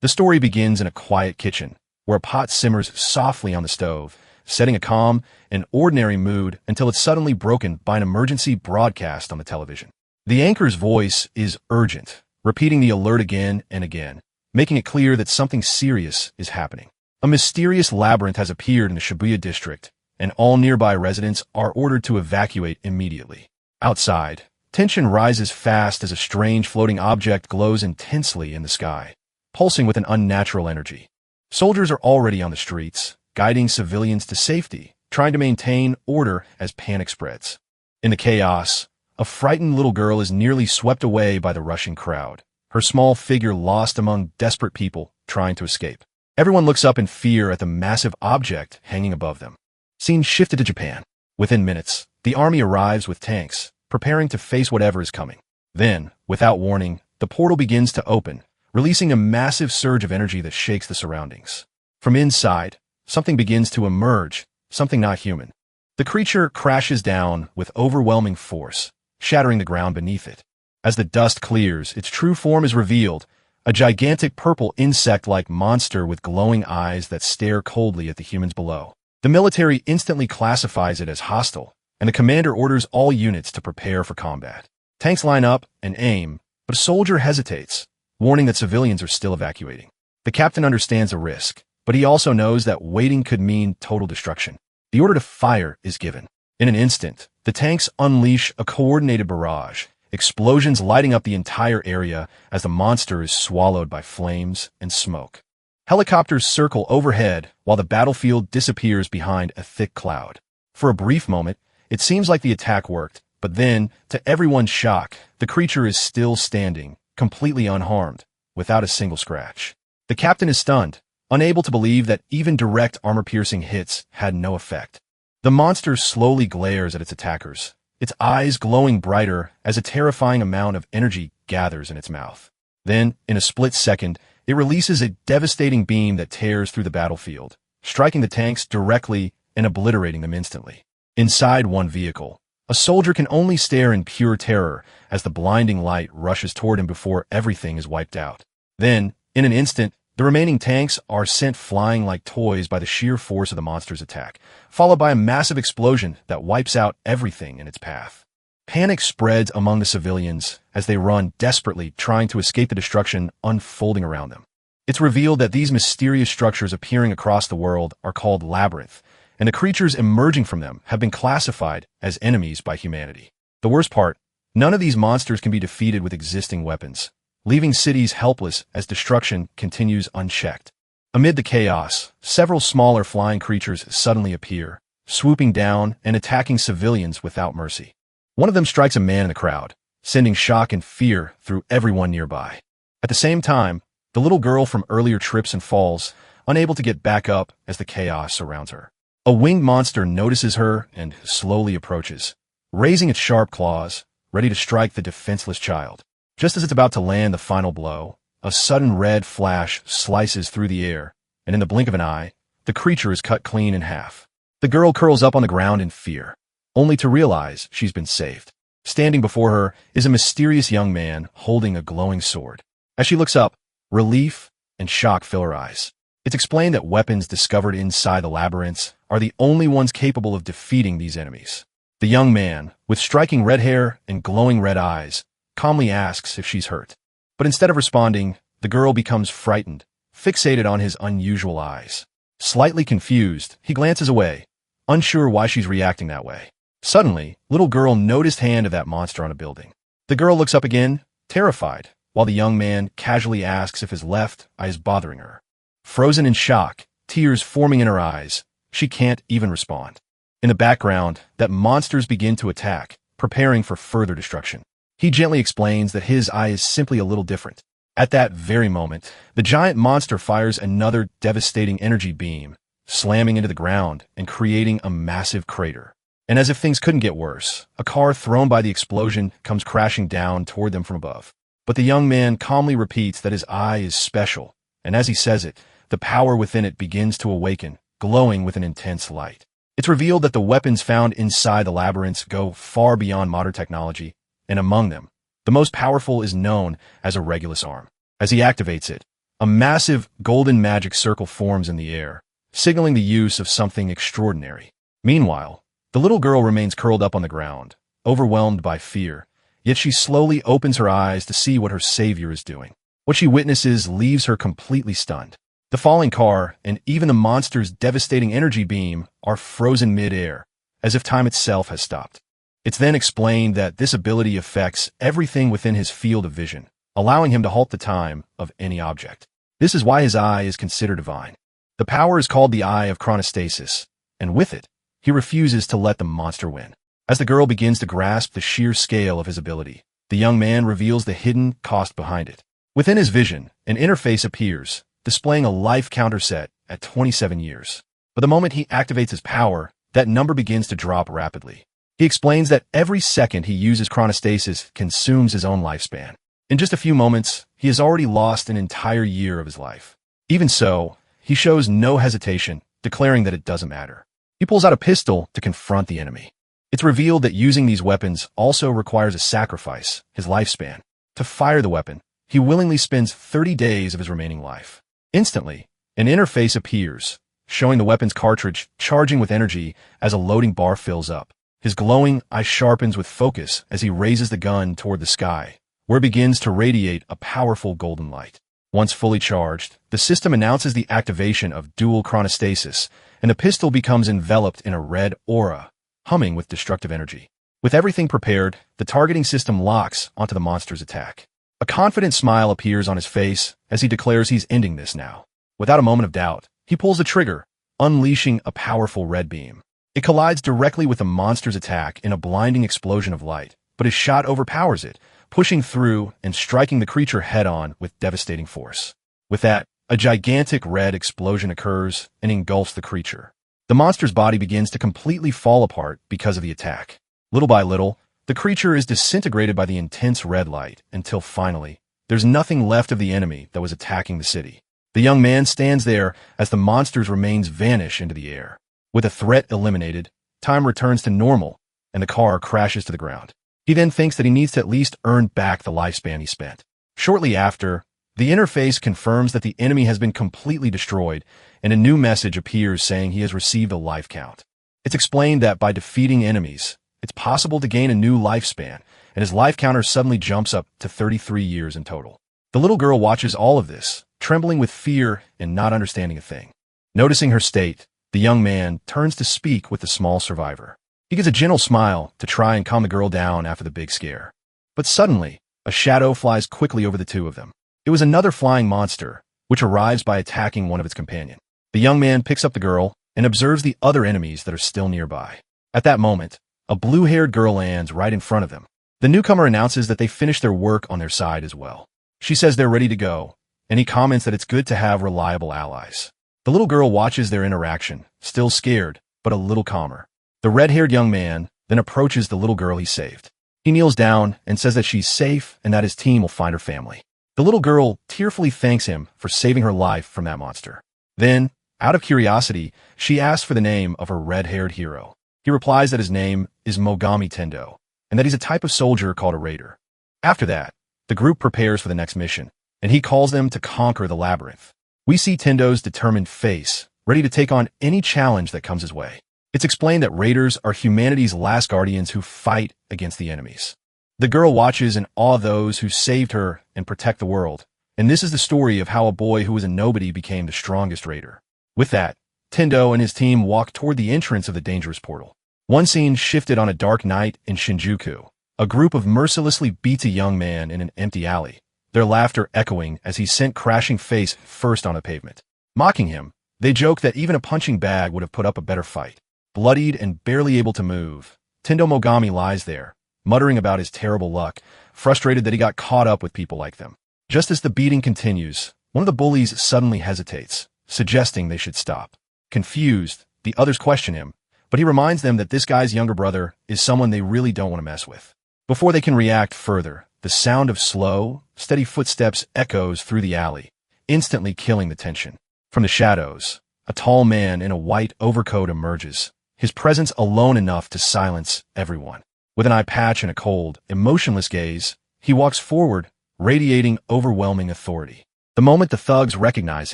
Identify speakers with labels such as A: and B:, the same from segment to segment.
A: The story begins in a quiet kitchen, where a pot simmers softly on the stove, setting a calm and ordinary mood until it's suddenly broken by an emergency broadcast on the television. The anchor's voice is urgent, repeating the alert again and again, making it clear that something serious is happening. A mysterious labyrinth has appeared in the Shibuya district, and all nearby residents are ordered to evacuate immediately. Outside, tension rises fast as a strange floating object glows intensely in the sky, pulsing with an unnatural energy. Soldiers are already on the streets, guiding civilians to safety, trying to maintain order as panic spreads. In the chaos, a frightened little girl is nearly swept away by the rushing crowd, her small figure lost among desperate people trying to escape. Everyone looks up in fear at the massive object hanging above them. Scene shifted to Japan. Within minutes, the army arrives with tanks, preparing to face whatever is coming. Then, without warning, the portal begins to open, releasing a massive surge of energy that shakes the surroundings. From inside, something begins to emerge, something not human. The creature crashes down with overwhelming force, shattering the ground beneath it. As the dust clears, its true form is revealed, a gigantic purple insect-like monster with glowing eyes that stare coldly at the humans below. The military instantly classifies it as hostile, and the commander orders all units to prepare for combat. Tanks line up and aim, but a soldier hesitates, warning that civilians are still evacuating. The captain understands the risk, but he also knows that waiting could mean total destruction. The order to fire is given. In an instant, the tanks unleash a coordinated barrage, explosions lighting up the entire area as the monster is swallowed by flames and smoke. Helicopters circle overhead while the battlefield disappears behind a thick cloud. For a brief moment, it seems like the attack worked, but then, to everyone's shock, the creature is still standing, completely unharmed, without a single scratch. The captain is stunned, unable to believe that even direct armor-piercing hits had no effect. The monster slowly glares at its attackers, its eyes glowing brighter as a terrifying amount of energy gathers in its mouth. Then, in a split second, it releases a devastating beam that tears through the battlefield, striking the tanks directly and obliterating them instantly. Inside one vehicle, a soldier can only stare in pure terror as the blinding light rushes toward him before everything is wiped out. Then, in an instant, the remaining tanks are sent flying like toys by the sheer force of the monster's attack, followed by a massive explosion that wipes out everything in its path. Panic spreads among the civilians as they run desperately, trying to escape the destruction unfolding around them. It's revealed that these mysterious structures appearing across the world are called labyrinth, and the creatures emerging from them have been classified as enemies by humanity. The worst part, none of these monsters can be defeated with existing weapons, leaving cities helpless as destruction continues unchecked. Amid the chaos, several smaller flying creatures suddenly appear, swooping down and attacking civilians without mercy. One of them strikes a man in the crowd, sending shock and fear through everyone nearby. At the same time, the little girl from earlier trips and falls, unable to get back up as the chaos surrounds her. A winged monster notices her and slowly approaches, raising its sharp claws, ready to strike the defenseless child. Just as it's about to land the final blow, a sudden red flash slices through the air, and in the blink of an eye, the creature is cut clean in half. The girl curls up on the ground in fear, only to realize she's been saved. Standing before her is a mysterious young man holding a glowing sword. As she looks up, relief and shock fill her eyes. It's explained that weapons discovered inside the labyrinths are the only ones capable of defeating these enemies. The young man, with striking red hair and glowing red eyes, calmly asks if she's hurt. But instead of responding, the girl becomes frightened, fixated on his unusual eyes. Slightly confused, he glances away, unsure why she's reacting that way. Suddenly, little girl noticed hand of that monster on a building. The girl looks up again, terrified, while the young man casually asks if his left eye is bothering her. Frozen in shock, tears forming in her eyes, she can't even respond. In the background, that monsters begin to attack, preparing for further destruction. He gently explains that his eye is simply a little different. At that very moment, the giant monster fires another devastating energy beam, slamming into the ground and creating a massive crater. And as if things couldn't get worse, a car thrown by the explosion comes crashing down toward them from above. But the young man calmly repeats that his eye is special, and as he says it, the power within it begins to awaken, glowing with an intense light. It's revealed that the weapons found inside the labyrinths go far beyond modern technology, and among them, the most powerful is known as a Regulus arm. As he activates it, A massive golden magic circle forms in the air, signaling the use of something extraordinary. Meanwhile, the little girl remains curled up on the ground, overwhelmed by fear, yet she slowly opens her eyes to see what her savior is doing. What she witnesses leaves her completely stunned. The falling car and even the monster's devastating energy beam are frozen mid-air, as if time itself has stopped. It's then explained that this ability affects everything within his field of vision, allowing him to halt the time of any object. This is why his eye is considered divine. The power is called the Eye of Chronostasis, and with it, he refuses to let the monster win. As the girl begins to grasp the sheer scale of his ability, the young man reveals the hidden cost behind it. Within his vision, an interface appears, displaying a life counter set at 27 years. But the moment he activates his power, that number begins to drop rapidly. He explains that every second he uses chronostasis consumes his own lifespan. In just a few moments, he has already lost an entire year of his life. Even so, he shows no hesitation, declaring that it doesn't matter. He pulls out a pistol to confront the enemy. It's revealed that using these weapons also requires a sacrifice, his lifespan. To fire the weapon, he willingly spends 30 days of his remaining life. Instantly, an interface appears, showing the weapon's cartridge charging with energy as a loading bar fills up. His glowing eye sharpens with focus as he raises the gun toward the sky, where it begins to radiate a powerful golden light. Once fully charged, the system announces the activation of dual chronostasis, and the pistol becomes enveloped in a red aura, humming with destructive energy. With everything prepared, the targeting system locks onto the monster's attack. A confident smile appears on his face as he declares he's ending this now. Without a moment of doubt, he pulls the trigger, unleashing a powerful red beam. It collides directly with the monster's attack in a blinding explosion of light, but his shot overpowers it, pushing through and striking the creature head-on with devastating force. With that, a gigantic red explosion occurs and engulfs the creature. The monster's body begins to completely fall apart because of the attack. Little by little, the creature is disintegrated by the intense red light until finally, there's nothing left of the enemy that was attacking the city. The young man stands there as the monster's remains vanish into the air. With the threat eliminated, time returns to normal, and the car crashes to the ground. He then thinks that he needs to at least earn back the lifespan he spent. Shortly after, the interface confirms that the enemy has been completely destroyed, and a new message appears saying he has received a life count. It's explained that by defeating enemies, it's possible to gain a new lifespan, and his life counter suddenly jumps up to 33 years in total. The little girl watches all of this, trembling with fear and not understanding a thing. Noticing her state, the young man turns to speak with the small survivor. He gives a gentle smile to try and calm the girl down after the big scare. But suddenly, a shadow flies quickly over the two of them. It was another flying monster, which arrives by attacking one of its companions. The young man picks up the girl and observes the other enemies that are still nearby. At that moment, a blue-haired girl lands right in front of them. The newcomer announces that they finished their work on their side as well. She says they're ready to go, and he comments that it's good to have reliable allies. The little girl watches their interaction, still scared, but a little calmer. The red-haired young man then approaches the little girl he saved. He kneels down and says that she's safe and that his team will find her family. The little girl tearfully thanks him for saving her life from that monster. Then, out of curiosity, she asks for the name of her red-haired hero. He replies that his name is Mogami Tendo, and that he's a type of soldier called a raider. After that, the group prepares for the next mission, and he calls them to conquer the labyrinth. We see Tendo's determined face, ready to take on any challenge that comes his way. It's explained that raiders are humanity's last guardians who fight against the enemies. The girl watches in awe those who saved her and protect the world, and this is the story of how a boy who was a nobody became the strongest raider. With that, Tendo and his team walk toward the entrance of the dangerous portal. One scene shifted on a dark night in Shinjuku. A group of mercilessly beats a young man in an empty alley, their laughter echoing as he sent crashing face first on the pavement. Mocking him, they joke that even a punching bag would have put up a better fight. Bloodied and barely able to move, Tendo Mogami lies there, muttering about his terrible luck, frustrated that he got caught up with people like them. Just as the beating continues, one of the bullies suddenly hesitates, suggesting they should stop. Confused, the others question him, but he reminds them that this guy's younger brother is someone they really don't want to mess with. Before they can react further, the sound of slow, steady footsteps echoes through the alley, instantly killing the tension. From the shadows, a tall man in a white overcoat emerges, his presence alone enough to silence everyone. With an eye patch and a cold, emotionless gaze, he walks forward, radiating overwhelming authority. The moment the thugs recognize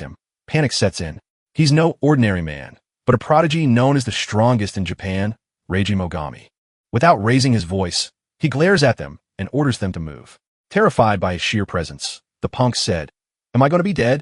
A: him, panic sets in. He's no ordinary man, but a prodigy known as the strongest in Japan, Reiji Mogami. Without raising his voice, he glares at them and orders them to move. Terrified by his sheer presence, the punk said, "Am I going to be dead?"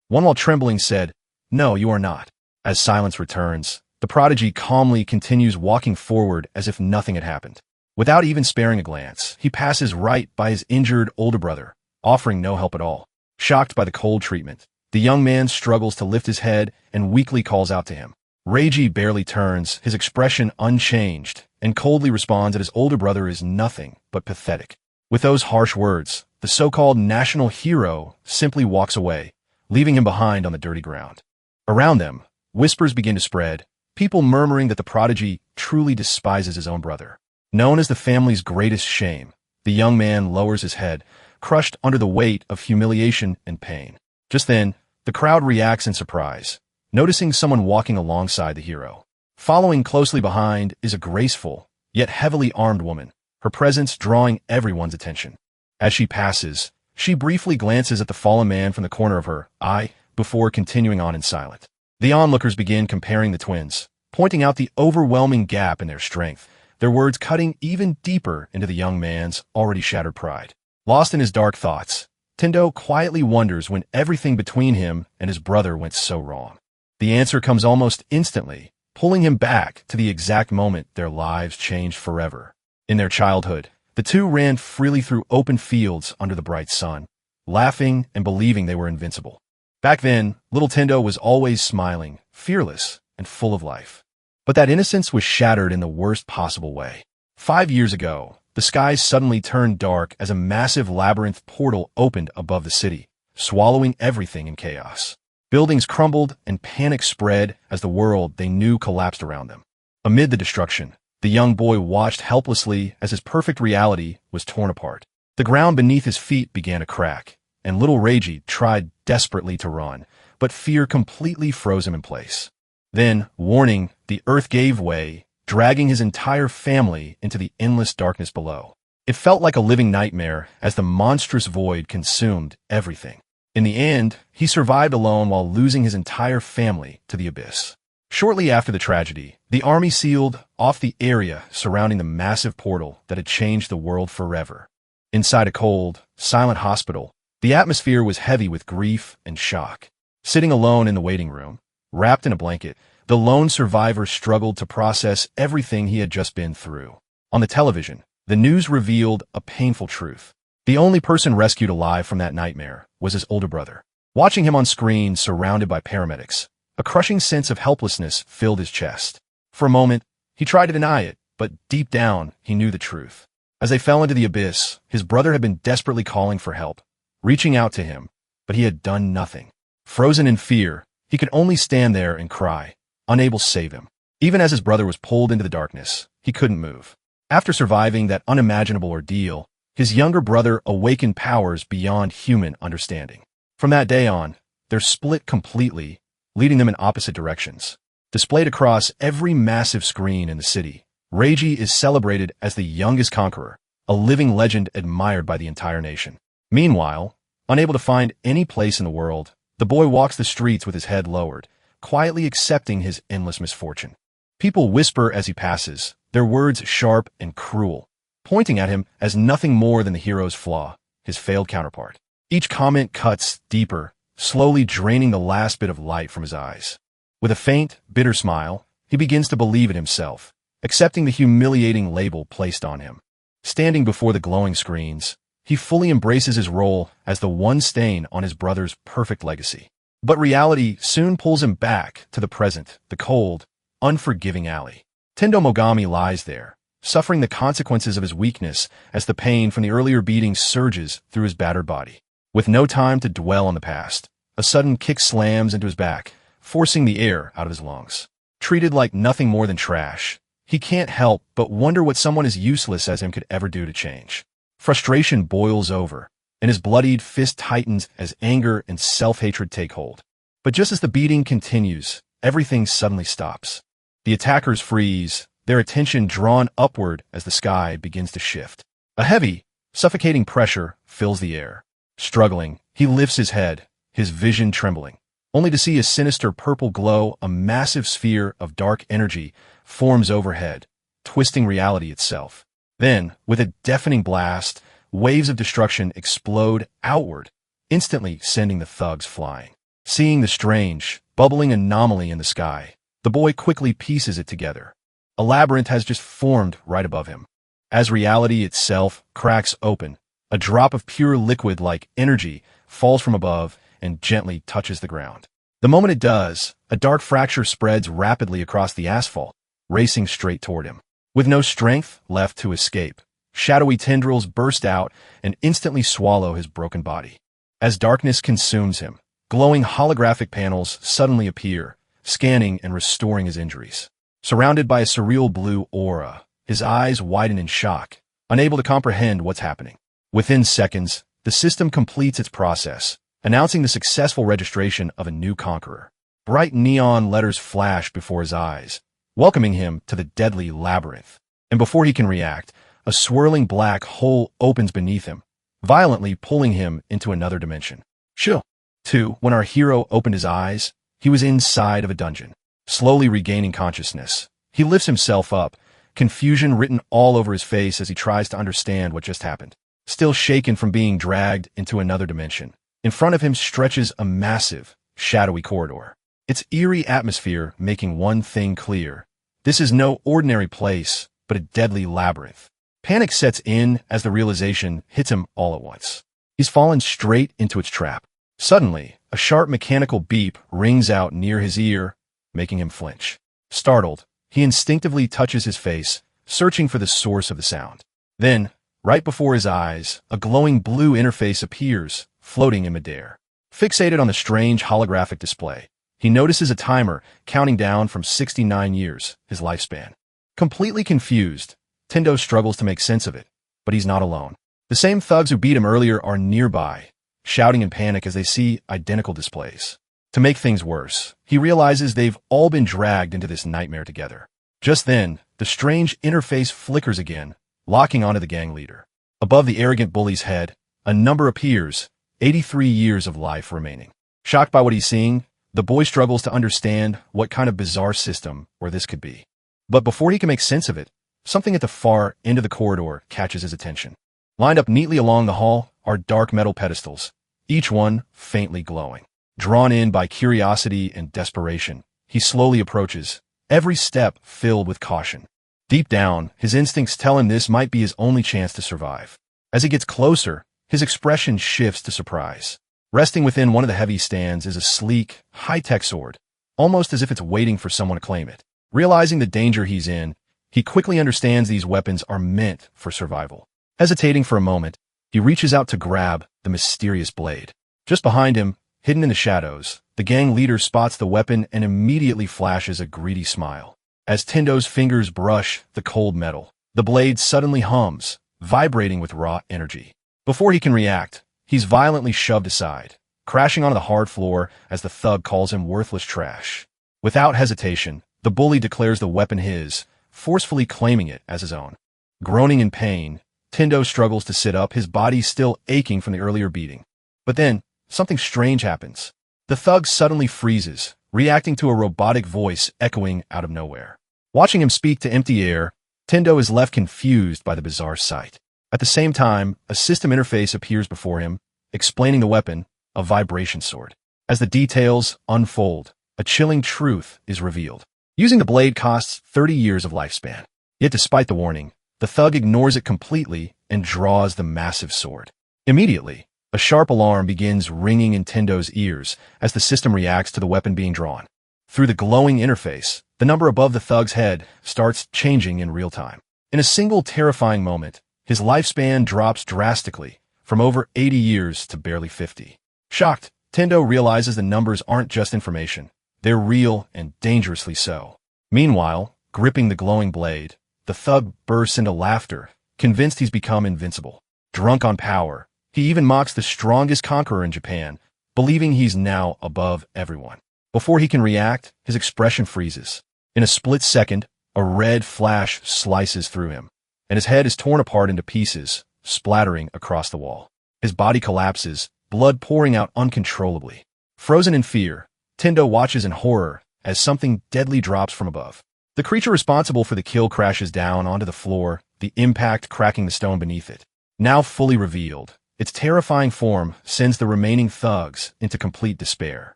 A: One while trembling said, "No, you are not." As silence returns, the prodigy calmly continues walking forward as if nothing had happened. Without even sparing a glance, he passes right by his injured older brother, offering no help at all. Shocked by the cold treatment, the young man struggles to lift his head and weakly calls out to him. Reiji barely turns, his expression unchanged, and coldly responds that his older brother is nothing but pathetic. With those harsh words, the so-called national hero simply walks away, leaving him behind on the dirty ground. Around them, whispers begin to spread, people murmuring that the prodigy truly despises his own brother. Known as the family's greatest shame, the young man lowers his head, crushed under the weight of humiliation and pain. Just then, the crowd reacts in surprise, noticing someone walking alongside the hero. Following closely behind is a graceful, yet heavily armed woman, her presence drawing everyone's attention. As she passes, she briefly glances at the fallen man from the corner of her eye before continuing on in silence. The onlookers begin comparing the twins, pointing out the overwhelming gap in their strength, their words cutting even deeper into the young man's already shattered pride. Lost in his dark thoughts, Tendo quietly wonders when everything between him and his brother went so wrong. The answer comes almost instantly, pulling him back to the exact moment their lives changed forever. In their childhood, the two ran freely through open fields under the bright sun, laughing and believing they were invincible. Back then, little Tendo was always smiling, fearless, and full of life. But that innocence was shattered in the worst possible way. 5 years ago, the skies suddenly turned dark as a massive labyrinth portal opened above the city, swallowing everything in chaos. Buildings crumbled and panic spread as the world they knew collapsed around them. Amid the destruction, the young boy watched helplessly as his perfect reality was torn apart. The ground beneath his feet began to crack, and little Reiji tried desperately to run, but fear completely froze him in place. Then, warning, the earth gave way, dragging his entire family into the endless darkness below. It felt like a living nightmare as the monstrous void consumed everything. In the end, he survived alone while losing his entire family to the abyss. Shortly after the tragedy, the army sealed off the area surrounding the massive portal that had changed the world forever. Inside a cold, silent hospital, the atmosphere was heavy with grief and shock. Sitting alone in the waiting room, wrapped in a blanket, the lone survivor struggled to process everything he had just been through. On the television, the news revealed a painful truth. The only person rescued alive from that nightmare was his older brother. Watching him on screen surrounded by paramedics, a crushing sense of helplessness filled his chest. For a moment, he tried to deny it, but deep down, he knew the truth. As they fell into the abyss, his brother had been desperately calling for help, reaching out to him, but he had done nothing. Frozen in fear, he could only stand there and cry, unable to save him. Even as his brother was pulled into the darkness, he couldn't move. After surviving that unimaginable ordeal, his younger brother awakened powers beyond human understanding. From that day on, they're split completely, leading them in opposite directions. Displayed across every massive screen in the city, Reiji is celebrated as the youngest conqueror, a living legend admired by the entire nation. Meanwhile, unable to find any place in the world, the boy walks the streets with his head lowered, quietly accepting his endless misfortune. People whisper as he passes, their words sharp and cruel, pointing at him as nothing more than the hero's flaw, his failed counterpart. Each comment cuts deeper, slowly draining the last bit of light from his eyes. With a faint, bitter smile, he begins to believe in himself, accepting the humiliating label placed on him. Standing before the glowing screens, he fully embraces his role as the one stain on his brother's perfect legacy. But reality soon pulls him back to the present, the cold, unforgiving alley. Tendo Mogami lies there, suffering the consequences of his weakness as the pain from the earlier beating surges through his battered body. With no time to dwell on the past, a sudden kick slams into his back, forcing the air out of his lungs. Treated like nothing more than trash, he can't help but wonder what someone as useless as him could ever do to change. Frustration boils over, and his bloodied fist tightens as anger and self-hatred take hold. But just as the beating continues, everything suddenly stops. The attackers freeze, their attention drawn upward as the sky begins to shift. A heavy, suffocating pressure fills the air. Struggling, he lifts his head, his vision trembling, only to see a sinister purple glow, a massive sphere of dark energy forms overhead, twisting reality itself. Then, with a deafening blast, waves of destruction explode outward, instantly sending the thugs flying. Seeing the strange, bubbling anomaly in the sky, the boy quickly pieces it together. A labyrinth has just formed right above him. As reality itself cracks open, a drop of pure liquid-like energy falls from above and gently touches the ground. The moment it does, a dark fracture spreads rapidly across the asphalt, racing straight toward him. With no strength left to escape, shadowy tendrils burst out and instantly swallow his broken body. As darkness consumes him, glowing holographic panels suddenly appear, scanning and restoring his injuries. Surrounded by a surreal blue aura, his eyes widen in shock, unable to comprehend what's happening. Within seconds, the system completes its process, announcing the successful registration of a new conqueror. Bright neon letters flash before his eyes, welcoming him to the deadly labyrinth. And before he can react, a swirling black hole opens beneath him, violently pulling him into another dimension. Chill. 2. When our hero opened his eyes, he was inside of a dungeon. Slowly regaining consciousness, he lifts himself up, confusion written all over his face as he tries to understand what just happened. Still shaken from being dragged into another dimension, in front of him stretches a massive, shadowy corridor. Its eerie atmosphere making one thing clear. This is no ordinary place, but a deadly labyrinth. Panic sets in as the realization hits him all at once. He's fallen straight into its trap. Suddenly, a sharp mechanical beep rings out near his ear, making him flinch. Startled, he instinctively touches his face, searching for the source of the sound. Then, right before his eyes, a glowing blue interface appears, floating in midair. Fixated on the strange holographic display, he notices a timer counting down from 69 years, his lifespan. Completely confused, Tendo struggles to make sense of it, but he's not alone. The same thugs who beat him earlier are nearby, shouting in panic as they see identical displays. To make things worse, he realizes they've all been dragged into this nightmare together. Just then, the strange interface flickers again, locking onto the gang leader. Above the arrogant bully's head, a number appears, 83 years of life remaining. Shocked by what he's seeing, the boy struggles to understand what kind of bizarre system or this could be. But before he can make sense of it, something at the far end of the corridor catches his attention. Lined up neatly along the hall are dark metal pedestals, each one faintly glowing. Drawn in by curiosity and desperation, he slowly approaches, every step filled with caution. Deep down, his instincts tell him this might be his only chance to survive. As he gets closer, his expression shifts to surprise. Resting within one of the heavy stands is a sleek, high-tech sword, almost as if it's waiting for someone to claim it. Realizing the danger he's in, he quickly understands these weapons are meant for survival. Hesitating for a moment, he reaches out to grab the mysterious blade. Just behind him, hidden in the shadows, the gang leader spots the weapon and immediately flashes a greedy smile. As Tendo's fingers brush the cold metal, the blade suddenly hums, vibrating with raw energy. Before he can react, he's violently shoved aside, crashing onto the hard floor as the thug calls him worthless trash. Without hesitation, the bully declares the weapon his, forcefully claiming it as his own. Groaning in pain, Tendo struggles to sit up, his body still aching from the earlier beating. But then, something strange happens. The thug suddenly freezes, reacting to a robotic voice echoing out of nowhere. Watching him speak to empty air, Tendo is left confused by the bizarre sight. At the same time, a system interface appears before him, explaining the weapon, a vibration sword. As the details unfold, a chilling truth is revealed. Using the blade costs 30 years of lifespan. Yet despite the warning, the thug ignores it completely and draws the massive sword. Immediately, a sharp alarm begins ringing in Tendo's ears as the system reacts to the weapon being drawn. Through the glowing interface, the number above the thug's head starts changing in real time. In a single terrifying moment, his lifespan drops drastically, from over 80 years to barely 50. Shocked, Tendo realizes the numbers aren't just information. They're real and dangerously so. Meanwhile, gripping the glowing blade, the thug bursts into laughter, convinced he's become invincible. Drunk on power, he even mocks the strongest conqueror in Japan, believing he's now above everyone. Before he can react, his expression freezes. In a split second, a red flash slices through him, and his head is torn apart into pieces, splattering across the wall. His body collapses, blood pouring out uncontrollably. Frozen in fear, Tendo watches in horror as something deadly drops from above. The creature responsible for the kill crashes down onto the floor, the impact cracking the stone beneath it. Now fully revealed, its terrifying form sends the remaining thugs into complete despair.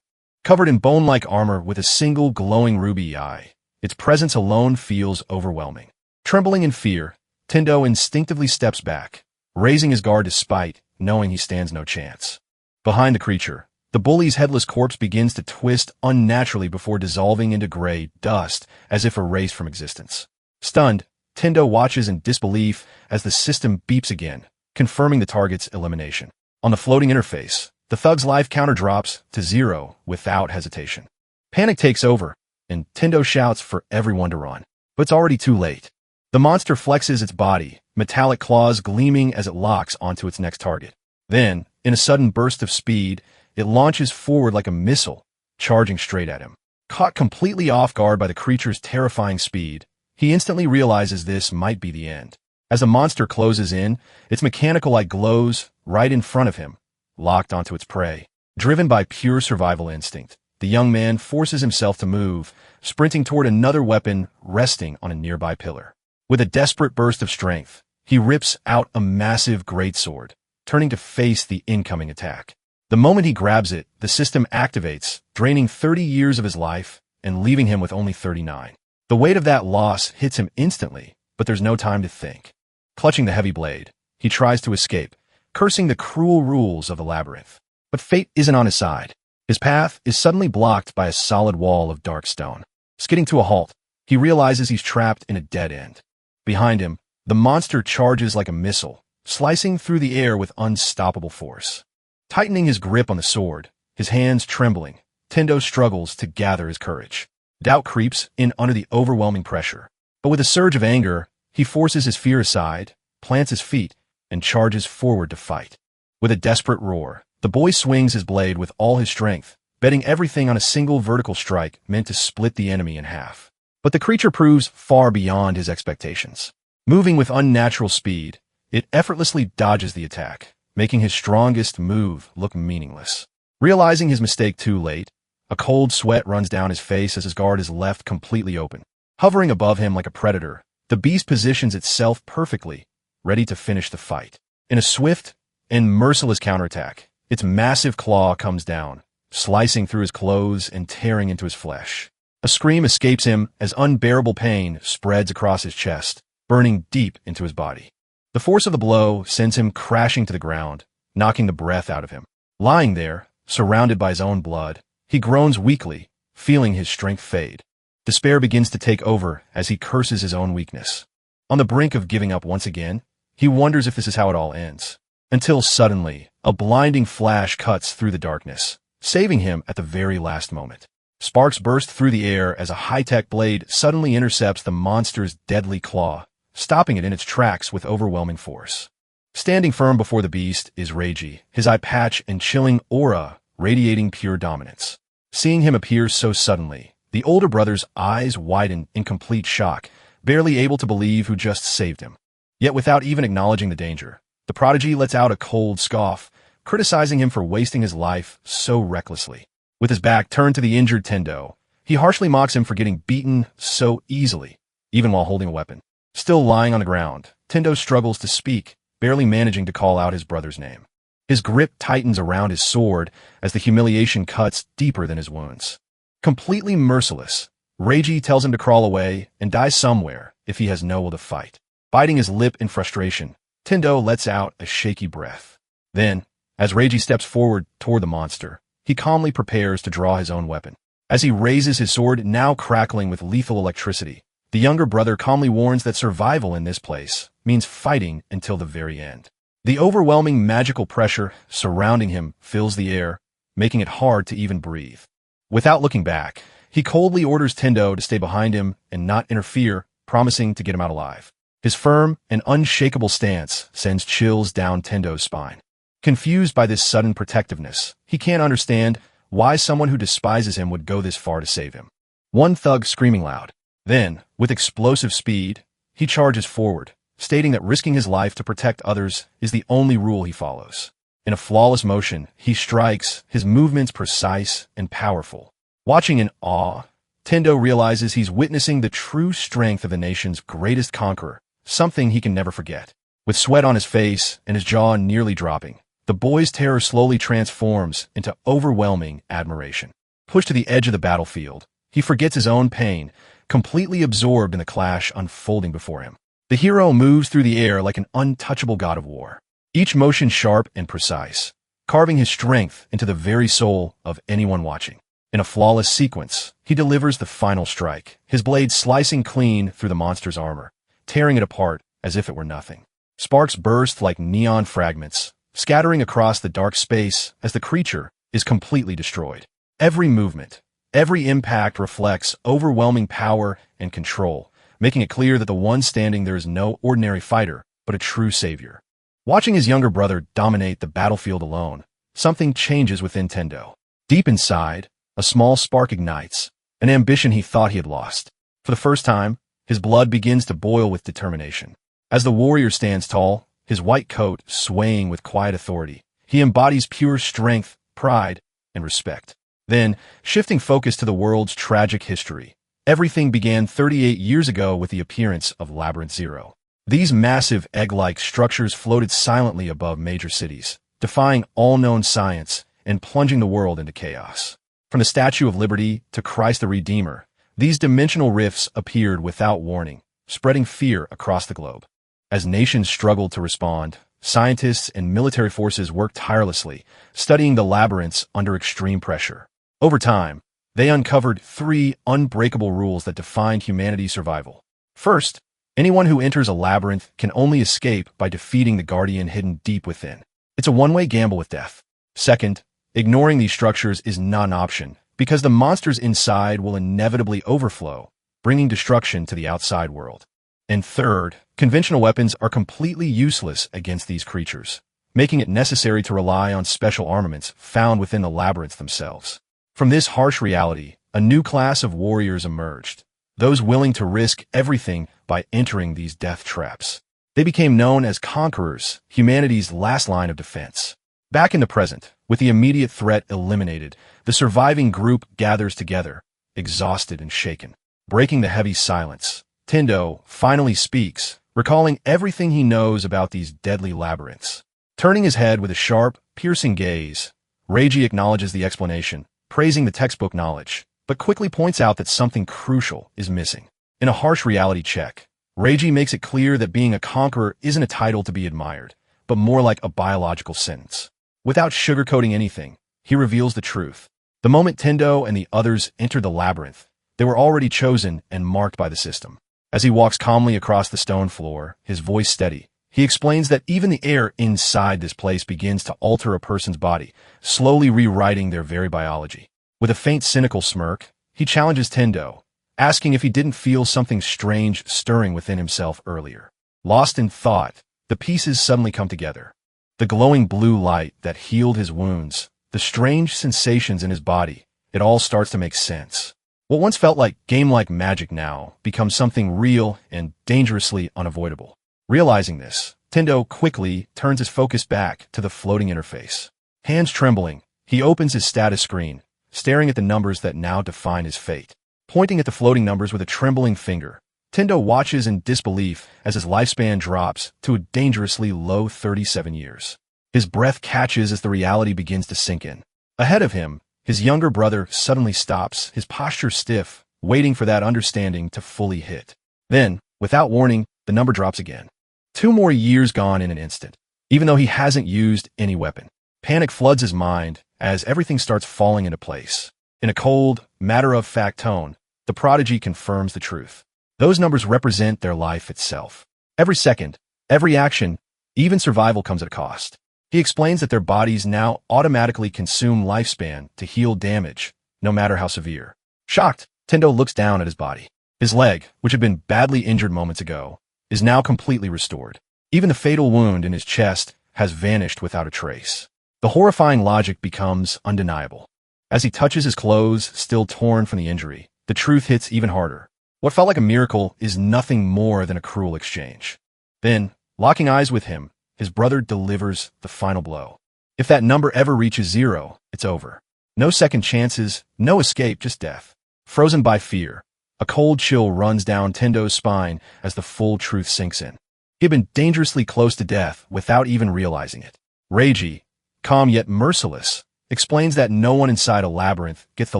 A: Covered in bone-like armor with a single glowing ruby eye, its presence alone feels overwhelming. Trembling in fear, Tendo instinctively steps back, raising his guard despite knowing he stands no chance. Behind the creature, the bully's headless corpse begins to twist unnaturally before dissolving into gray dust as if erased from existence. Stunned, Tendo watches in disbelief as the system beeps again, confirming the target's elimination. On the floating interface, the thug's life counter drops to 0 without hesitation. Panic takes over, and Tendo shouts for everyone to run. But it's already too late. The monster flexes its body, metallic claws gleaming as it locks onto its next target. Then, in a sudden burst of speed, it launches forward like a missile, charging straight at him. Caught completely off guard by the creature's terrifying speed, he instantly realizes this might be the end. As the monster closes in, its mechanical eye glows right in front of him, locked onto its prey. Driven by pure survival instinct, the young man forces himself to move, sprinting toward another weapon resting on a nearby pillar. With a desperate burst of strength, he rips out a massive greatsword, turning to face the incoming attack. The moment he grabs it, the system activates, draining 30 years of his life and leaving him with only 39. The weight of that loss hits him instantly, but there's no time to think. Clutching the heavy blade, he tries to escape, cursing the cruel rules of the labyrinth. But fate isn't on his side. His path is suddenly blocked by a solid wall of dark stone. Skidding to a halt, he realizes he's trapped in a dead end. Behind him, the monster charges like a missile, slicing through the air with unstoppable force. Tightening his grip on the sword, his hands trembling, Tendo struggles to gather his courage. Doubt creeps in under the overwhelming pressure. But with a surge of anger, he forces his fear aside, plants his feet, and charges forward to fight. With a desperate roar, the boy swings his blade with all his strength, betting everything on a single vertical strike meant to split the enemy in half. But the creature proves far beyond his expectations. Moving with unnatural speed, it effortlessly dodges the attack, making his strongest move look meaningless. Realizing his mistake too late, a cold sweat runs down his face as his guard is left completely open. Hovering above him like a predator, the beast positions itself perfectly, ready to finish the fight. In a swift and merciless counterattack, its massive claw comes down, slicing through his clothes and tearing into his flesh. A scream escapes him as unbearable pain spreads across his chest, burning deep into his body. The force of the blow sends him crashing to the ground, knocking the breath out of him. Lying there, surrounded by his own blood, he groans weakly, feeling his strength fade. Despair begins to take over as he curses his own weakness. On the brink of giving up once again, he wonders if this is how it all ends. Until suddenly, a blinding flash cuts through the darkness, saving him at the very last moment. Sparks burst through the air as a high-tech blade suddenly intercepts the monster's deadly claw, stopping it in its tracks with overwhelming force. Standing firm before the beast is Reiji, his eye patch and chilling aura radiating pure dominance. Seeing him appear so suddenly, the older brother's eyes widen in complete shock, barely able to believe who just saved him. Yet without even acknowledging the danger, the prodigy lets out a cold scoff, criticizing him for wasting his life so recklessly. With his back turned to the injured Tendo, he harshly mocks him for getting beaten so easily, even while holding a weapon. Still lying on the ground, Tendo struggles to speak, barely managing to call out his brother's name. His grip tightens around his sword as the humiliation cuts deeper than his wounds. Completely merciless, Reiji tells him to crawl away and die somewhere if he has no will to fight. Biting his lip in frustration, Tendo lets out a shaky breath. Then, as Reiji steps forward toward the monster, he calmly prepares to draw his own weapon. As he raises his sword, now crackling with lethal electricity, the younger brother calmly warns that survival in this place means fighting until the very end. The overwhelming magical pressure surrounding him fills the air, making it hard to even breathe. Without looking back, he coldly orders Tendo to stay behind him and not interfere, promising to get him out alive. His firm and unshakable stance sends chills down Tendo's spine. Confused by this sudden protectiveness, he can't understand why someone who despises him would go this far to save him. One thug screaming loud. Then, with explosive speed, he charges forward, stating that risking his life to protect others is the only rule he follows. In a flawless motion, he strikes, his movements precise and powerful. Watching in awe, Tendo realizes he's witnessing the true strength of the nation's greatest conqueror, something he can never forget. With sweat on his face and his jaw nearly dropping, the boy's terror slowly transforms into overwhelming admiration. Pushed to the edge of the battlefield, he forgets his own pain, completely absorbed in the clash unfolding before him. The hero moves through the air like an untouchable god of war, each motion sharp and precise, carving his strength into the very soul of anyone watching. In a flawless sequence, he delivers the final strike, his blade slicing clean through the monster's armor, tearing it apart as if it were nothing. Sparks burst like neon fragments, scattering across the dark space as the creature is completely destroyed. Every movement, every impact reflects overwhelming power and control, making it clear that the one standing there is no ordinary fighter, but a true savior. Watching his younger brother dominate the battlefield alone, something changes within Tendo. Deep inside, a small spark ignites, an ambition he thought he had lost. For the first time, his blood begins to boil with determination. As the warrior stands tall, his white coat swaying with quiet authority, he embodies pure strength, pride, and respect. Then, shifting focus to the world's tragic history, everything began 38 years ago with the appearance of Labyrinth Zero. These massive egg-like structures floated silently above major cities, defying all known science and plunging the world into chaos. From the Statue of Liberty to Christ the Redeemer, these dimensional rifts appeared without warning, spreading fear across the globe. As nations struggled to respond, scientists and military forces worked tirelessly, studying the labyrinths under extreme pressure. Over time, they uncovered 3 unbreakable rules that defined humanity's survival. First, anyone who enters a labyrinth can only escape by defeating the guardian hidden deep within. It's a one-way gamble with death. Second, ignoring these structures is not an option, because the monsters inside will inevitably overflow, bringing destruction to the outside world. And third, conventional weapons are completely useless against these creatures, making it necessary to rely on special armaments found within the labyrinths themselves. From this harsh reality, a new class of warriors emerged, those willing to risk everything by entering these death traps. They became known as conquerors, humanity's last line of defense. Back in the present, with the immediate threat eliminated, the surviving group gathers together, exhausted and shaken. Breaking the heavy silence, Tendo finally speaks, recalling everything he knows about these deadly labyrinths. Turning his head with a sharp, piercing gaze, Reiji acknowledges the explanation, praising the textbook knowledge, but quickly points out that something crucial is missing. In a harsh reality check, Reiji makes it clear that being a conqueror isn't a title to be admired, but more like a biological sentence. Without sugarcoating anything, he reveals the truth. The moment Tendo and the others entered the labyrinth, they were already chosen and marked by the system. As he walks calmly across the stone floor, his voice steady, he explains that even the air inside this place begins to alter a person's body, slowly rewriting their very biology. With a faint cynical smirk, he challenges Tendo, asking if he didn't feel something strange stirring within himself earlier. Lost in thought, the pieces suddenly come together. The glowing blue light that healed his wounds, the strange sensations in his body, it all starts to make sense. What once felt like game-like magic now becomes something real and dangerously unavoidable. Realizing this, Tendo quickly turns his focus back to the floating interface. Hands trembling, he opens his status screen, staring at the numbers that now define his fate. Pointing at the floating numbers with a trembling finger, Tendo watches in disbelief as his lifespan drops to a dangerously low 37 years. His breath catches as the reality begins to sink in. Ahead of him, his younger brother suddenly stops, his posture stiff, waiting for that understanding to fully hit. Then, without warning, the number drops again. 2 more years gone in an instant, even though he hasn't used any weapon. Panic floods his mind as everything starts falling into place. In a cold, matter-of-fact tone, the prodigy confirms the truth. Those numbers represent their life itself. Every second, every action, even survival comes at a cost. He explains that their bodies now automatically consume lifespan to heal damage, no matter how severe. Shocked, Tendo looks down at his body. His leg, which had been badly injured moments ago, is now completely restored. Even the fatal wound in his chest has vanished without a trace. The horrifying logic becomes undeniable. As he touches his clothes, still torn from the injury, the truth hits even harder. What felt like a miracle is nothing more than a cruel exchange. Then, locking eyes with him, his brother delivers the final blow. If that number ever reaches 0, it's over. No second chances, no escape, just death. Frozen by fear, a cold chill runs down Tendo's spine as the full truth sinks in. He had been dangerously close to death without even realizing it. Reiji, calm yet merciless, explains that no one inside a labyrinth gets the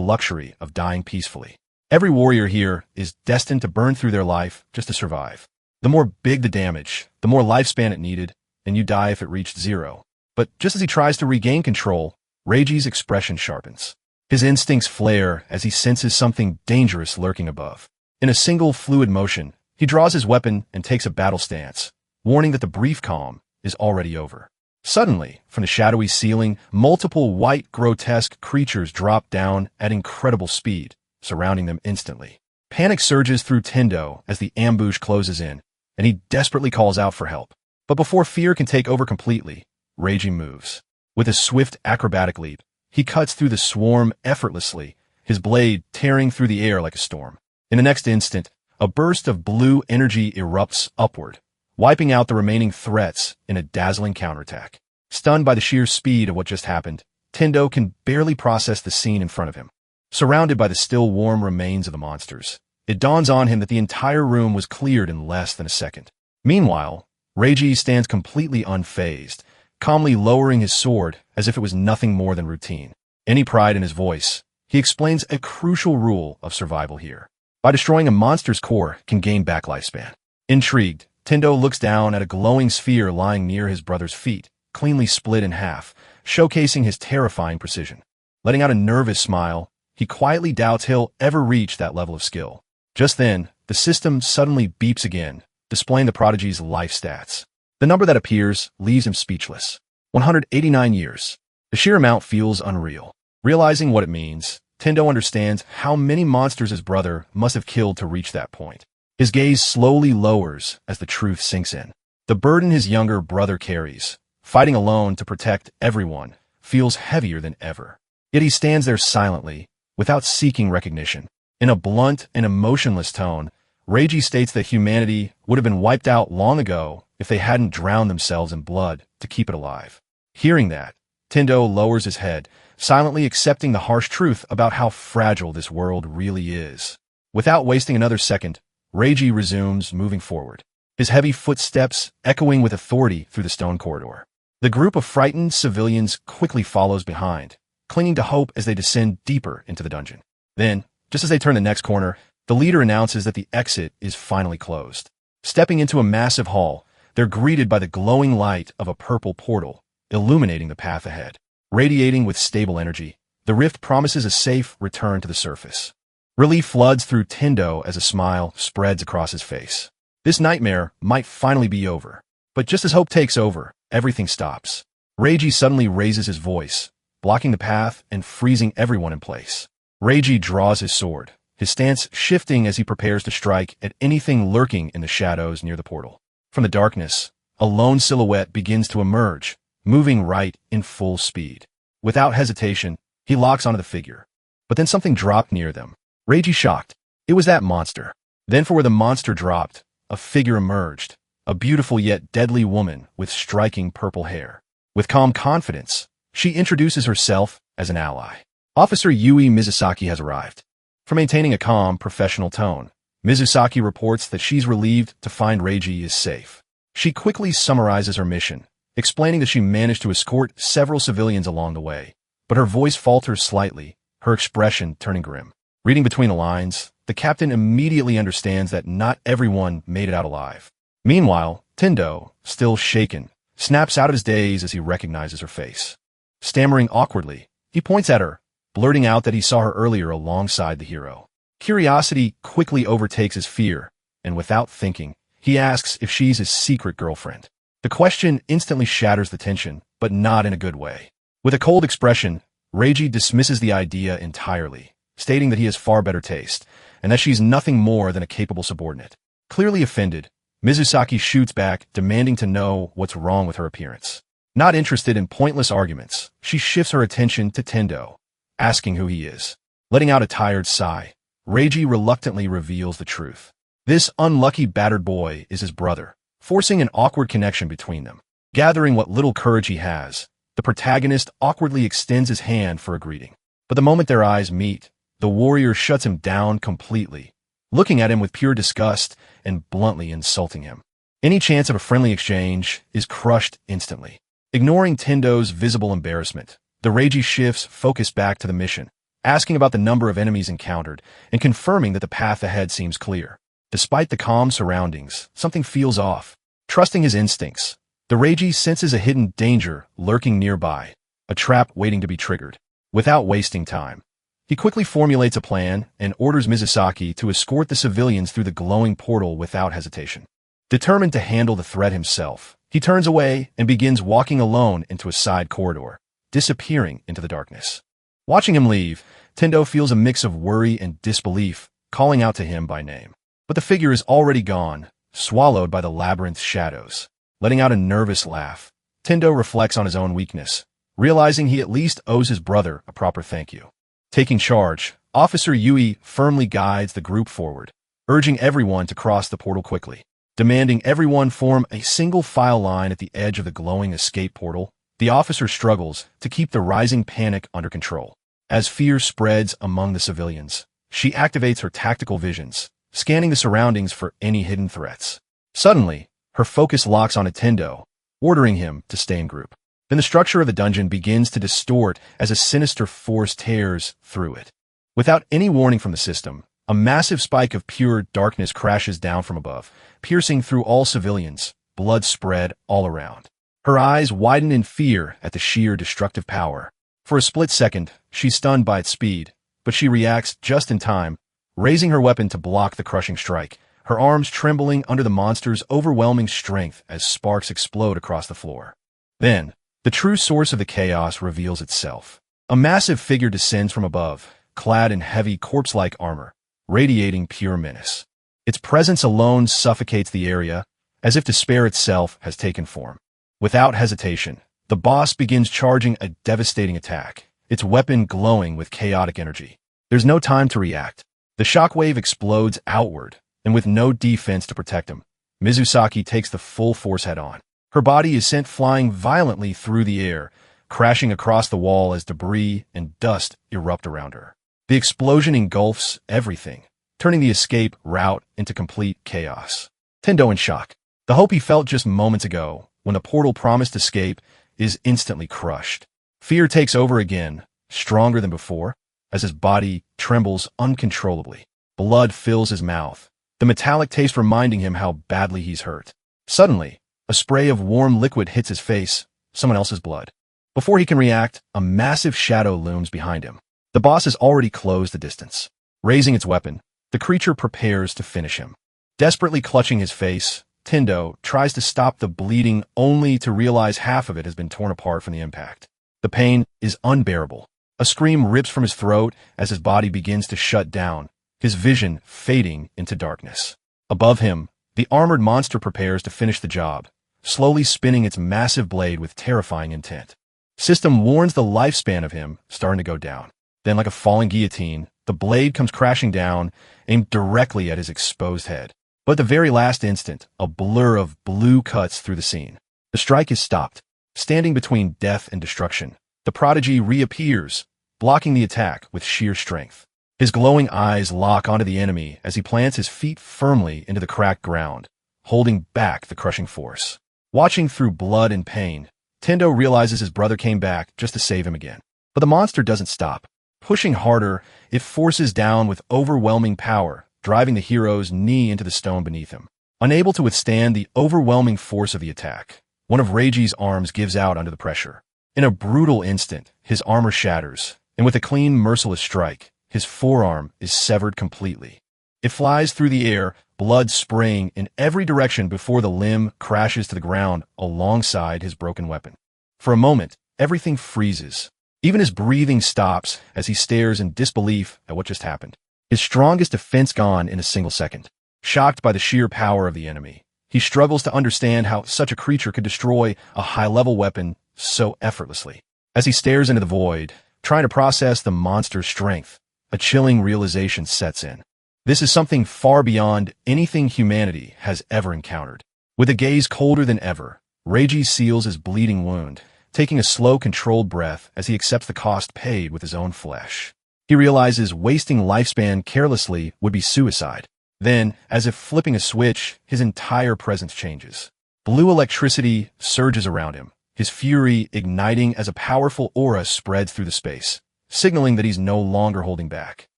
A: luxury of dying peacefully. Every warrior here is destined to burn through their life just to survive. The more big the damage, the more lifespan it needed, and you die if it reached 0. But just as he tries to regain control, Reiji's expression sharpens. His instincts flare as he senses something dangerous lurking above. In a single fluid motion, he draws his weapon and takes a battle stance, warning that the brief calm is already over. Suddenly, from the shadowy ceiling, multiple white, grotesque creatures drop down at incredible speed, surrounding them instantly. Panic surges through Tendo as the ambush closes in, and he desperately calls out for help. But before fear can take over completely, Reiji moves. With a swift acrobatic leap, he cuts through the swarm effortlessly, his blade tearing through the air like a storm. In the next instant, a burst of blue energy erupts upward, wiping out the remaining threats in a dazzling counterattack. Stunned by the sheer speed of what just happened, Tendo can barely process the scene in front of him. Surrounded by the still warm remains of the monsters, it dawns on him that the entire room was cleared in less than a second. Meanwhile, Reiji stands completely unfazed, calmly lowering his sword as if it was nothing more than routine. Any pride in his voice, he explains a crucial rule of survival here. By destroying a monster's core can gain back lifespan. Intrigued, Tendo looks down at a glowing sphere lying near his brother's feet, cleanly split in half, showcasing his terrifying precision. Letting out a nervous smile, he quietly doubts he'll ever reach that level of skill. Just then, the system suddenly beeps again, displaying the prodigy's life stats. The number that appears leaves him speechless. 189 years. The sheer amount feels unreal. Realizing what it means, Tendo understands how many monsters his brother must have killed to reach that point. His gaze slowly lowers as the truth sinks in. The burden his younger brother carries, fighting alone to protect everyone, feels heavier than ever. Yet he stands there silently, without seeking recognition. In a blunt and emotionless tone, Reiji states that humanity would have been wiped out long ago if they hadn't drowned themselves in blood to keep it alive. Hearing that, Tendo lowers his head, silently accepting the harsh truth about how fragile this world really is. Without wasting another second, Reiji resumes moving forward, his heavy footsteps echoing with authority through the stone corridor. The group of frightened civilians quickly follows behind, clinging to hope as they descend deeper into the dungeon. Then, just as they turn the next corner, the leader announces that the exit is finally closed. Stepping into a massive hall, they're greeted by the glowing light of a purple portal, illuminating the path ahead. Radiating with stable energy, the rift promises a safe return to the surface. Relief floods through Tendo as a smile spreads across his face. This nightmare might finally be over. But just as hope takes over, everything stops. Reiji suddenly raises his voice, blocking the path and freezing everyone in place. Reiji draws his sword, his stance shifting as he prepares to strike at anything lurking in the shadows near the portal. From the darkness, a lone silhouette begins to emerge, moving right in full speed. Without hesitation, he locks onto the figure. But then something dropped near them. Reiji shocked. It was that monster. Then for where the monster dropped, a figure emerged, a beautiful yet deadly woman with striking purple hair. With calm confidence, she introduces herself as an ally. Officer Yui Mizusaki has arrived. For maintaining a calm, professional tone, Mizusaki reports that she's relieved to find Reiji is safe. She quickly summarizes her mission, explaining that she managed to escort several civilians along the way, but her voice falters slightly, her expression turning grim. Reading between the lines, the captain immediately understands that not everyone made it out alive. Meanwhile, Tendo, still shaken, snaps out of his daze as he recognizes her face. Stammering awkwardly, he points at her, blurting out that he saw her earlier alongside the hero. Curiosity quickly overtakes his fear, and without thinking, he asks if she's his secret girlfriend. The question instantly shatters the tension, but not in a good way. With a cold expression, Reiji dismisses the idea entirely, stating that he has far better taste, and that she's nothing more than a capable subordinate. Clearly offended, Mizusaki shoots back, demanding to know what's wrong with her appearance. Not interested in pointless arguments, she shifts her attention to Tendo, asking who he is. Letting out a tired sigh, Reiji reluctantly reveals the truth. This unlucky battered boy is his brother, forcing an awkward connection between them. Gathering what little courage he has, The protagonist awkwardly extends his hand for a greeting. But the moment their eyes meet, the warrior shuts him down completely, looking at him with pure disgust and bluntly insulting him. Any chance of a friendly exchange is crushed instantly. Ignoring Tendo's visible embarrassment, the Reiji shifts focus back to the mission, asking about the number of enemies encountered and confirming that the path ahead seems clear. Despite the calm surroundings, something feels off. Trusting his instincts, the Reiji senses a hidden danger lurking nearby, a trap waiting to be triggered. Without wasting time, he quickly formulates a plan and orders Mizusaki to escort the civilians through the glowing portal without hesitation. Determined to handle the threat himself, he turns away and begins walking alone into a side corridor, disappearing into the darkness. Watching him leave, Tendo feels a mix of worry and disbelief, calling out to him by name. But the figure is already gone, swallowed by the labyrinth's shadows. Letting out a nervous laugh, Tendo reflects on his own weakness, realizing he at least owes his brother a proper thank you. Taking charge, Officer Yui firmly guides the group forward, urging everyone to cross the portal quickly. Demanding everyone form a single file line at the edge of the glowing escape portal, the officer struggles to keep the rising panic under control. As fear spreads among the civilians, she activates her tactical visions, scanning the surroundings for any hidden threats. Suddenly, her focus locks on Tendo, ordering him to stay in group. Then the structure of the dungeon begins to distort as a sinister force tears through it. Without any warning from the system, a massive spike of pure darkness crashes down from above, piercing through all civilians, blood spread all around. Her eyes widen in fear at the sheer destructive power. For a split second, she's stunned by its speed, but she reacts just in time, raising her weapon to block the crushing strike, her arms trembling under the monster's overwhelming strength as sparks explode across the floor. Then, the true source of the chaos reveals itself. A massive figure descends from above, clad in heavy corpse-like armor, radiating pure menace. Its presence alone suffocates the area, as if despair itself has taken form. Without hesitation, the boss begins charging a devastating attack, its weapon glowing with chaotic energy. There's no time to react. The shockwave explodes outward, and with no defense to protect him, Mizusaki takes the full force head-on. Her body is sent flying violently through the air, crashing across the wall as debris and dust erupt around her. The explosion engulfs everything, turning the escape route into complete chaos. Tendo in shock. The hope he felt just moments ago, when the portal promised escape, is instantly crushed. Fear takes over again, stronger than before, as his body trembles uncontrollably. Blood fills his mouth, the metallic taste reminding him how badly he's hurt. Suddenly, a spray of warm liquid hits his face, someone else's blood. Before he can react, a massive shadow looms behind him. The boss has already closed the distance. Raising its weapon, the creature prepares to finish him. Desperately clutching his face, Tendo tries to stop the bleeding only to realize half of it has been torn apart from the impact. The pain is unbearable. A scream rips from his throat as his body begins to shut down, his vision fading into darkness. Above him, the armored monster prepares to finish the job, slowly spinning its massive blade with terrifying intent. System warns the lifespan of him starting to go down. Then, like a falling guillotine, the blade comes crashing down, aimed directly at his exposed head. But at the very last instant, a blur of blue cuts through the scene. The strike is stopped. Standing between death and destruction, the prodigy reappears, blocking the attack with sheer strength. His glowing eyes lock onto the enemy as he plants his feet firmly into the cracked ground, holding back the crushing force. Watching through blood and pain, Tendo realizes his brother came back just to save him again. But the monster doesn't stop. Pushing harder, it forces down with overwhelming power, driving the hero's knee into the stone beneath him. Unable to withstand the overwhelming force of the attack, one of Reiji's arms gives out under the pressure. In a brutal instant, his armor shatters, and with a clean, merciless strike, his forearm is severed completely. It flies through the air, blood spraying in every direction before the limb crashes to the ground alongside his broken weapon. For a moment, everything freezes. Even his breathing stops as he stares in disbelief at what just happened. His strongest defense gone in a single second. Shocked by the sheer power of the enemy, he struggles to understand how such a creature could destroy a high-level weapon so effortlessly. As he stares into the void, trying to process the monster's strength, a chilling realization sets in. This is something far beyond anything humanity has ever encountered. With a gaze colder than ever, Reiji seals his bleeding wound, taking a slow, controlled breath as he accepts the cost paid with his own flesh. He realizes wasting lifespan carelessly would be suicide. Then, as if flipping a switch, his entire presence changes. Blue electricity surges around him, his fury igniting as a powerful aura spreads through the space, signaling that he's no longer holding back.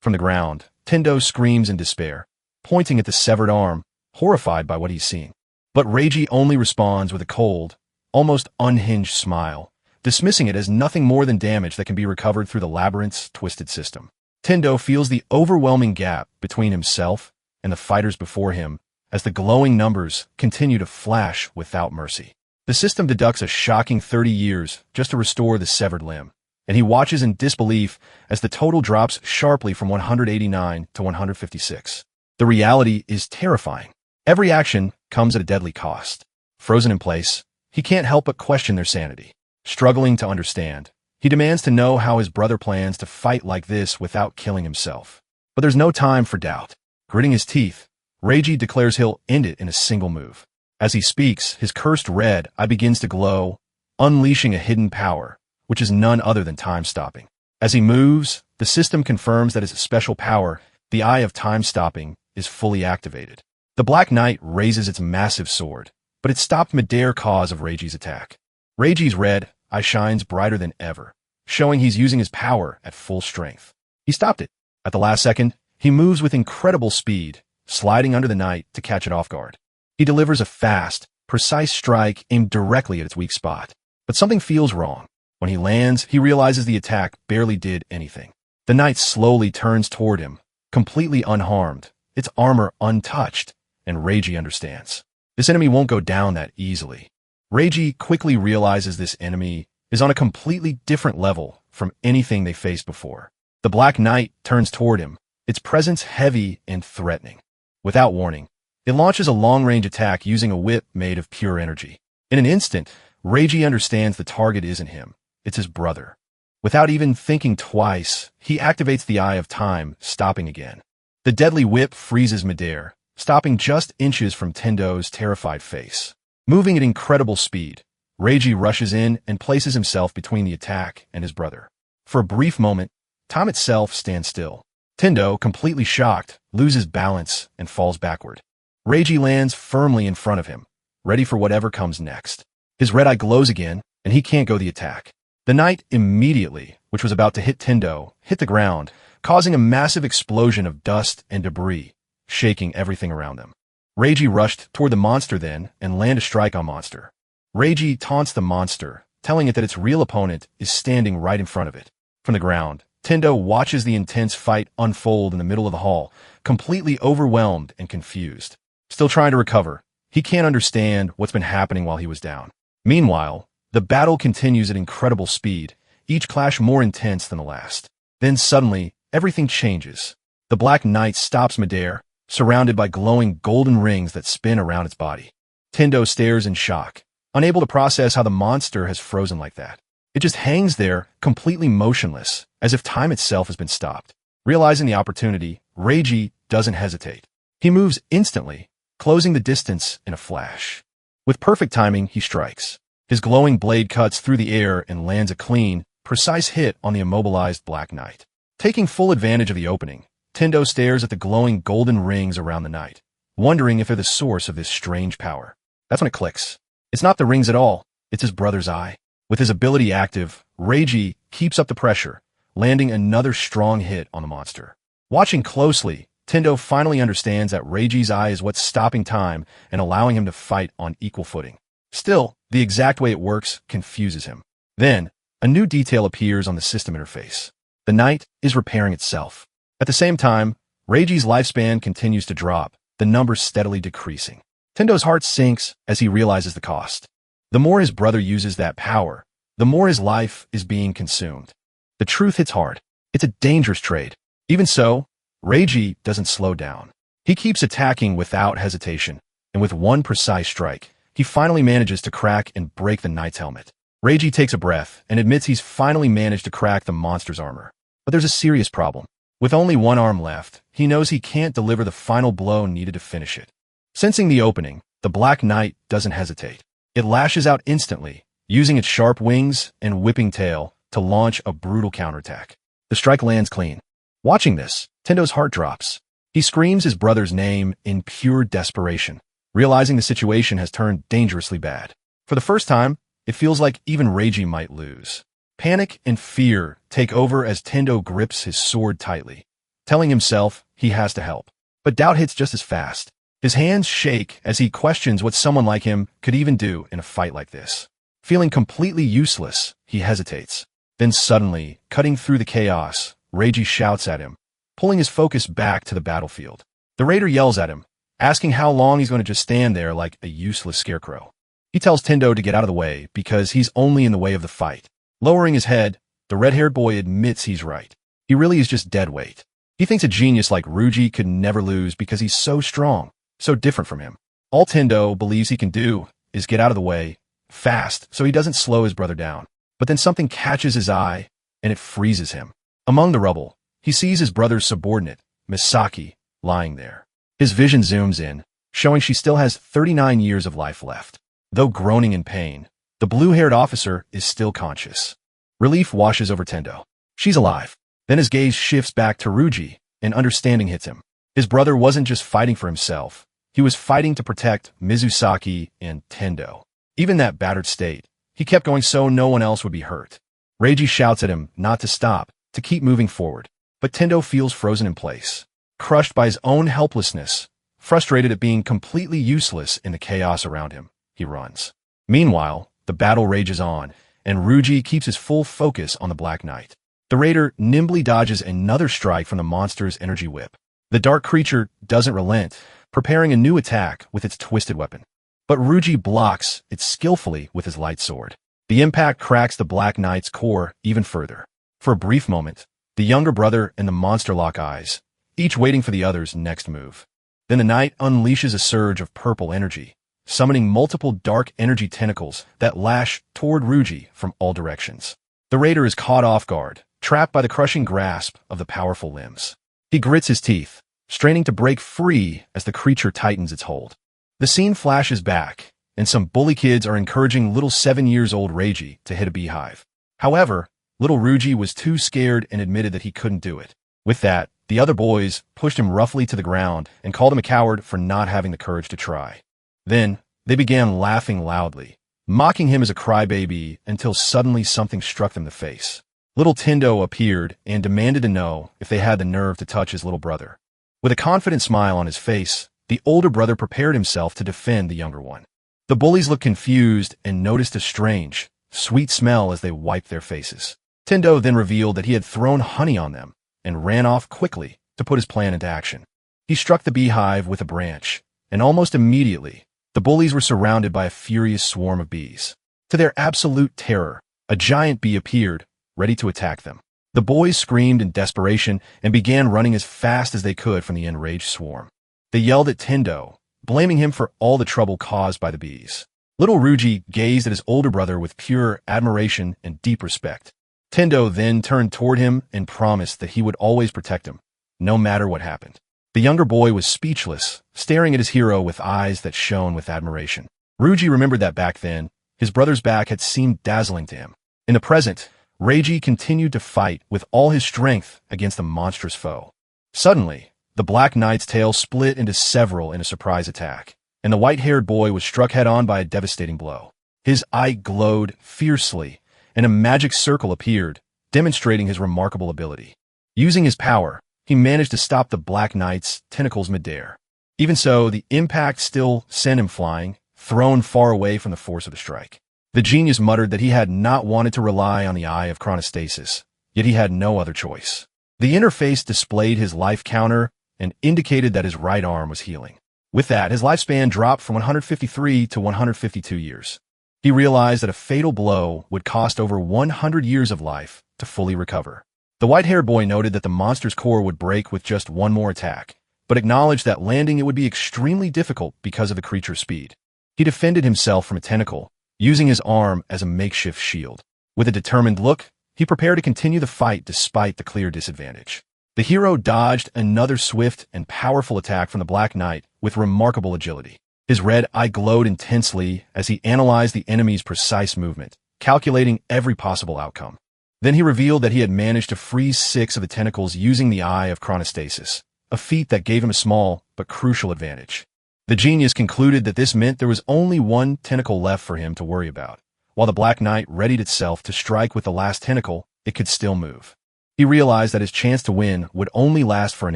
A: From the ground, Tendo screams in despair, pointing at the severed arm, horrified by what he's seeing. But Reiji only responds with a cold, almost unhinged smile, dismissing it as nothing more than damage that can be recovered through the labyrinth's twisted system. Tendo feels the overwhelming gap between himself and the fighters before him as the glowing numbers continue to flash without mercy. The system deducts a shocking 30 years just to restore the severed limb, and he watches in disbelief as the total drops sharply from 189 to 156. The reality is terrifying. Every action comes at a deadly cost. Frozen in place, he can't help but question their sanity. Struggling to understand, he demands to know how his brother plans to fight like this without killing himself. But there's no time for doubt. Gritting his teeth, Reiji declares he'll end it in a single move. As he speaks, his cursed red eye begins to glow, unleashing a hidden power, which is none other than time-stopping. As he moves, the system confirms that his special power, the Eye of Time-Stopping, is fully activated. The Black Knight raises its massive sword, but it stopped midair cause of Reiji's attack. Reiji's red eye shines brighter than ever, showing he's using his power at full strength. He stopped it. At the last second, he moves with incredible speed, sliding under the knight to catch it off guard. He delivers a fast, precise strike aimed directly at its weak spot. But something feels wrong. When he lands, he realizes the attack barely did anything. The knight slowly turns toward him, completely unharmed, its armor untouched, and Reiji understands. This enemy won't go down that easily. Reiji quickly realizes this enemy is on a completely different level from anything they faced before. The Black Knight turns toward him, its presence heavy and threatening. Without warning, it launches a long-range attack using a whip made of pure energy. In an instant, Reiji understands the target isn't him, it's his brother. Without even thinking twice, he activates the Eye of Time, stopping again. The deadly whip freezes midair, stopping just inches from Tendo's terrified face. Moving at incredible speed, Reiji rushes in and places himself between the attack and his brother. For a brief moment, time itself stands still. Tendo, completely shocked, loses balance and falls backward. Reiji lands firmly in front of him, ready for whatever comes next. His red eye glows again, and he can't go the attack. The knight immediately, which was about to hit Tendo, hit the ground, causing a massive explosion of dust and debris, shaking everything around them. Reiji rushed toward the monster then and landed a strike on monster. Reiji taunts the monster, telling it that its real opponent is standing right in front of it. From the ground, Tendo watches the intense fight unfold in the middle of the hall, completely overwhelmed and confused. Still trying to recover, he can't understand what's been happening while he was down. Meanwhile, the battle continues at incredible speed, each clash more intense than the last. Then suddenly, everything changes. The Black Knight stops midair, surrounded by glowing golden rings that spin around its body. Tendo stares in shock, unable to process how the monster has frozen like that. It just hangs there, completely motionless, as if time itself has been stopped. Realizing the opportunity, Reiji doesn't hesitate. He moves instantly, closing the distance in a flash. With perfect timing, he strikes. His glowing blade cuts through the air and lands a clean, precise hit on the immobilized Black Knight. Taking full advantage of the opening, Tendo stares at the glowing golden rings around the knight, wondering if they're the source of this strange power. That's when it clicks. It's not the rings at all, it's his brother's eye. With his ability active, Reiji keeps up the pressure, landing another strong hit on the monster. Watching closely, Tendo finally understands that Reiji's eye is what's stopping time and allowing him to fight on equal footing. Still, the exact way it works confuses him. Then, a new detail appears on the system interface. The knight is repairing itself. At the same time, Reiji's lifespan continues to drop, the numbers steadily decreasing. Tendo's heart sinks as he realizes the cost. The more his brother uses that power, the more his life is being consumed. The truth hits hard. It's a dangerous trade. Even so, Reiji doesn't slow down. He keeps attacking without hesitation, and with one precise strike, he finally manages to crack and break the knight's helmet. Reiji takes a breath and admits he's finally managed to crack the monster's armor. But there's a serious problem. With only one arm left, he knows he can't deliver the final blow needed to finish it. Sensing the opening, the Black Knight doesn't hesitate. It lashes out instantly, using its sharp wings and whipping tail to launch a brutal counterattack. The strike lands clean. Watching this, Tendo's heart drops. He screams his brother's name in pure desperation, realizing the situation has turned dangerously bad. For the first time, it feels like even Reiji might lose. Panic and fear take over as Tendo grips his sword tightly, telling himself he has to help. But doubt hits just as fast. His hands shake as he questions what someone like him could even do in a fight like this. Feeling completely useless, he hesitates. Then suddenly, cutting through the chaos, Reiji shouts at him, pulling his focus back to the battlefield. The raider yells at him, asking how long he's going to just stand there like a useless scarecrow. He tells Tendo to get out of the way because he's only in the way of the fight. Lowering his head, the red-haired boy admits he's right. He really is just dead weight. He thinks a genius like Ryuji could never lose because he's so strong, so different from him. All Tendo believes he can do is get out of the way, fast, so he doesn't slow his brother down. But then something catches his eye, and it freezes him. Among the rubble, he sees his brother's subordinate, Misaki, lying there. His vision zooms in, showing she still has 39 years of life left. Though groaning in pain, the blue-haired officer is still conscious. Relief washes over Tendo. She's alive. Then his gaze shifts back to Ryuji, and understanding hits him. His brother wasn't just fighting for himself. He was fighting to protect Mizusaki and Tendo. Even in that battered state, he kept going so no one else would be hurt. Reiji shouts at him not to stop, to keep moving forward. But Tendo feels frozen in place, crushed by his own helplessness, frustrated at being completely useless in the chaos around him. He runs. Meanwhile, the battle rages on, and Ryuji keeps his full focus on the Black Knight. The raider nimbly dodges another strike from the monster's energy whip. The dark creature doesn't relent, preparing a new attack with its twisted weapon. But Ryuji blocks it skillfully with his light sword. The impact cracks the Black Knight's core even further. For a brief moment, the younger brother and the monster lock eyes, each waiting for the other's next move. Then the knight unleashes a surge of purple energy, summoning multiple dark energy tentacles that lash toward Ryuji from all directions. The raider is caught off guard, trapped by the crushing grasp of the powerful limbs. He grits his teeth, straining to break free as the creature tightens its hold. The scene flashes back, and some bully kids are encouraging little 7-year-old Reiji to hit a beehive. However, little Ryuji was too scared and admitted that he couldn't do it. With that, the other boys pushed him roughly to the ground and called him a coward for not having the courage to try. Then, they began laughing loudly, mocking him as a crybaby until suddenly something struck them in the face. Little Tendo appeared and demanded to know if they had the nerve to touch his little brother. With a confident smile on his face, the older brother prepared himself to defend the younger one. The bullies looked confused and noticed a strange, sweet smell as they wiped their faces. Tendo then revealed that he had thrown honey on them and ran off quickly to put his plan into action. He struck the beehive with a branch, and almost immediately, the bullies were surrounded by a furious swarm of bees. To their absolute terror, a giant bee appeared, ready to attack them. The boys screamed in desperation and began running as fast as they could from the enraged swarm. They yelled at Tendo, blaming him for all the trouble caused by the bees. Little Ryuji gazed at his older brother with pure admiration and deep respect. Tendo then turned toward him and promised that he would always protect him, no matter what happened. The younger boy was speechless, staring at his hero with eyes that shone with admiration. Ryuji remembered that back then, his brother's back had seemed dazzling to him. In the present, Reiji continued to fight with all his strength against the monstrous foe. Suddenly, the Black Knight's tail split into several in a surprise attack, and the white-haired boy was struck head-on by a devastating blow. His eye glowed fiercely, and a magic circle appeared, demonstrating his remarkable ability. Using his power, he managed to stop the Black Knight's tentacles midair. Even so, the impact still sent him flying, thrown far away from the force of the strike. The genius muttered that he had not wanted to rely on the Eye of Chronostasis, yet he had no other choice. The interface displayed his life counter and indicated that his right arm was healing. With that, his lifespan dropped from 153 to 152 years. He realized that a fatal blow would cost over 100 years of life to fully recover. The white-haired boy noted that the monster's core would break with just one more attack, but acknowledged that landing it would be extremely difficult because of the creature's speed. He defended himself from a tentacle, using his arm as a makeshift shield. With a determined look, he prepared to continue the fight despite the clear disadvantage. The hero dodged another swift and powerful attack from the Black Knight with remarkable agility. His red eye glowed intensely as he analyzed the enemy's precise movement, calculating every possible outcome. Then he revealed that he had managed to freeze 6 of the tentacles using the Eye of Chronostasis, a feat that gave him a small but crucial advantage. The genius concluded that this meant there was only 1 tentacle left for him to worry about. While the Black Knight readied itself to strike with the last tentacle, it could still move. He realized that his chance to win would only last for an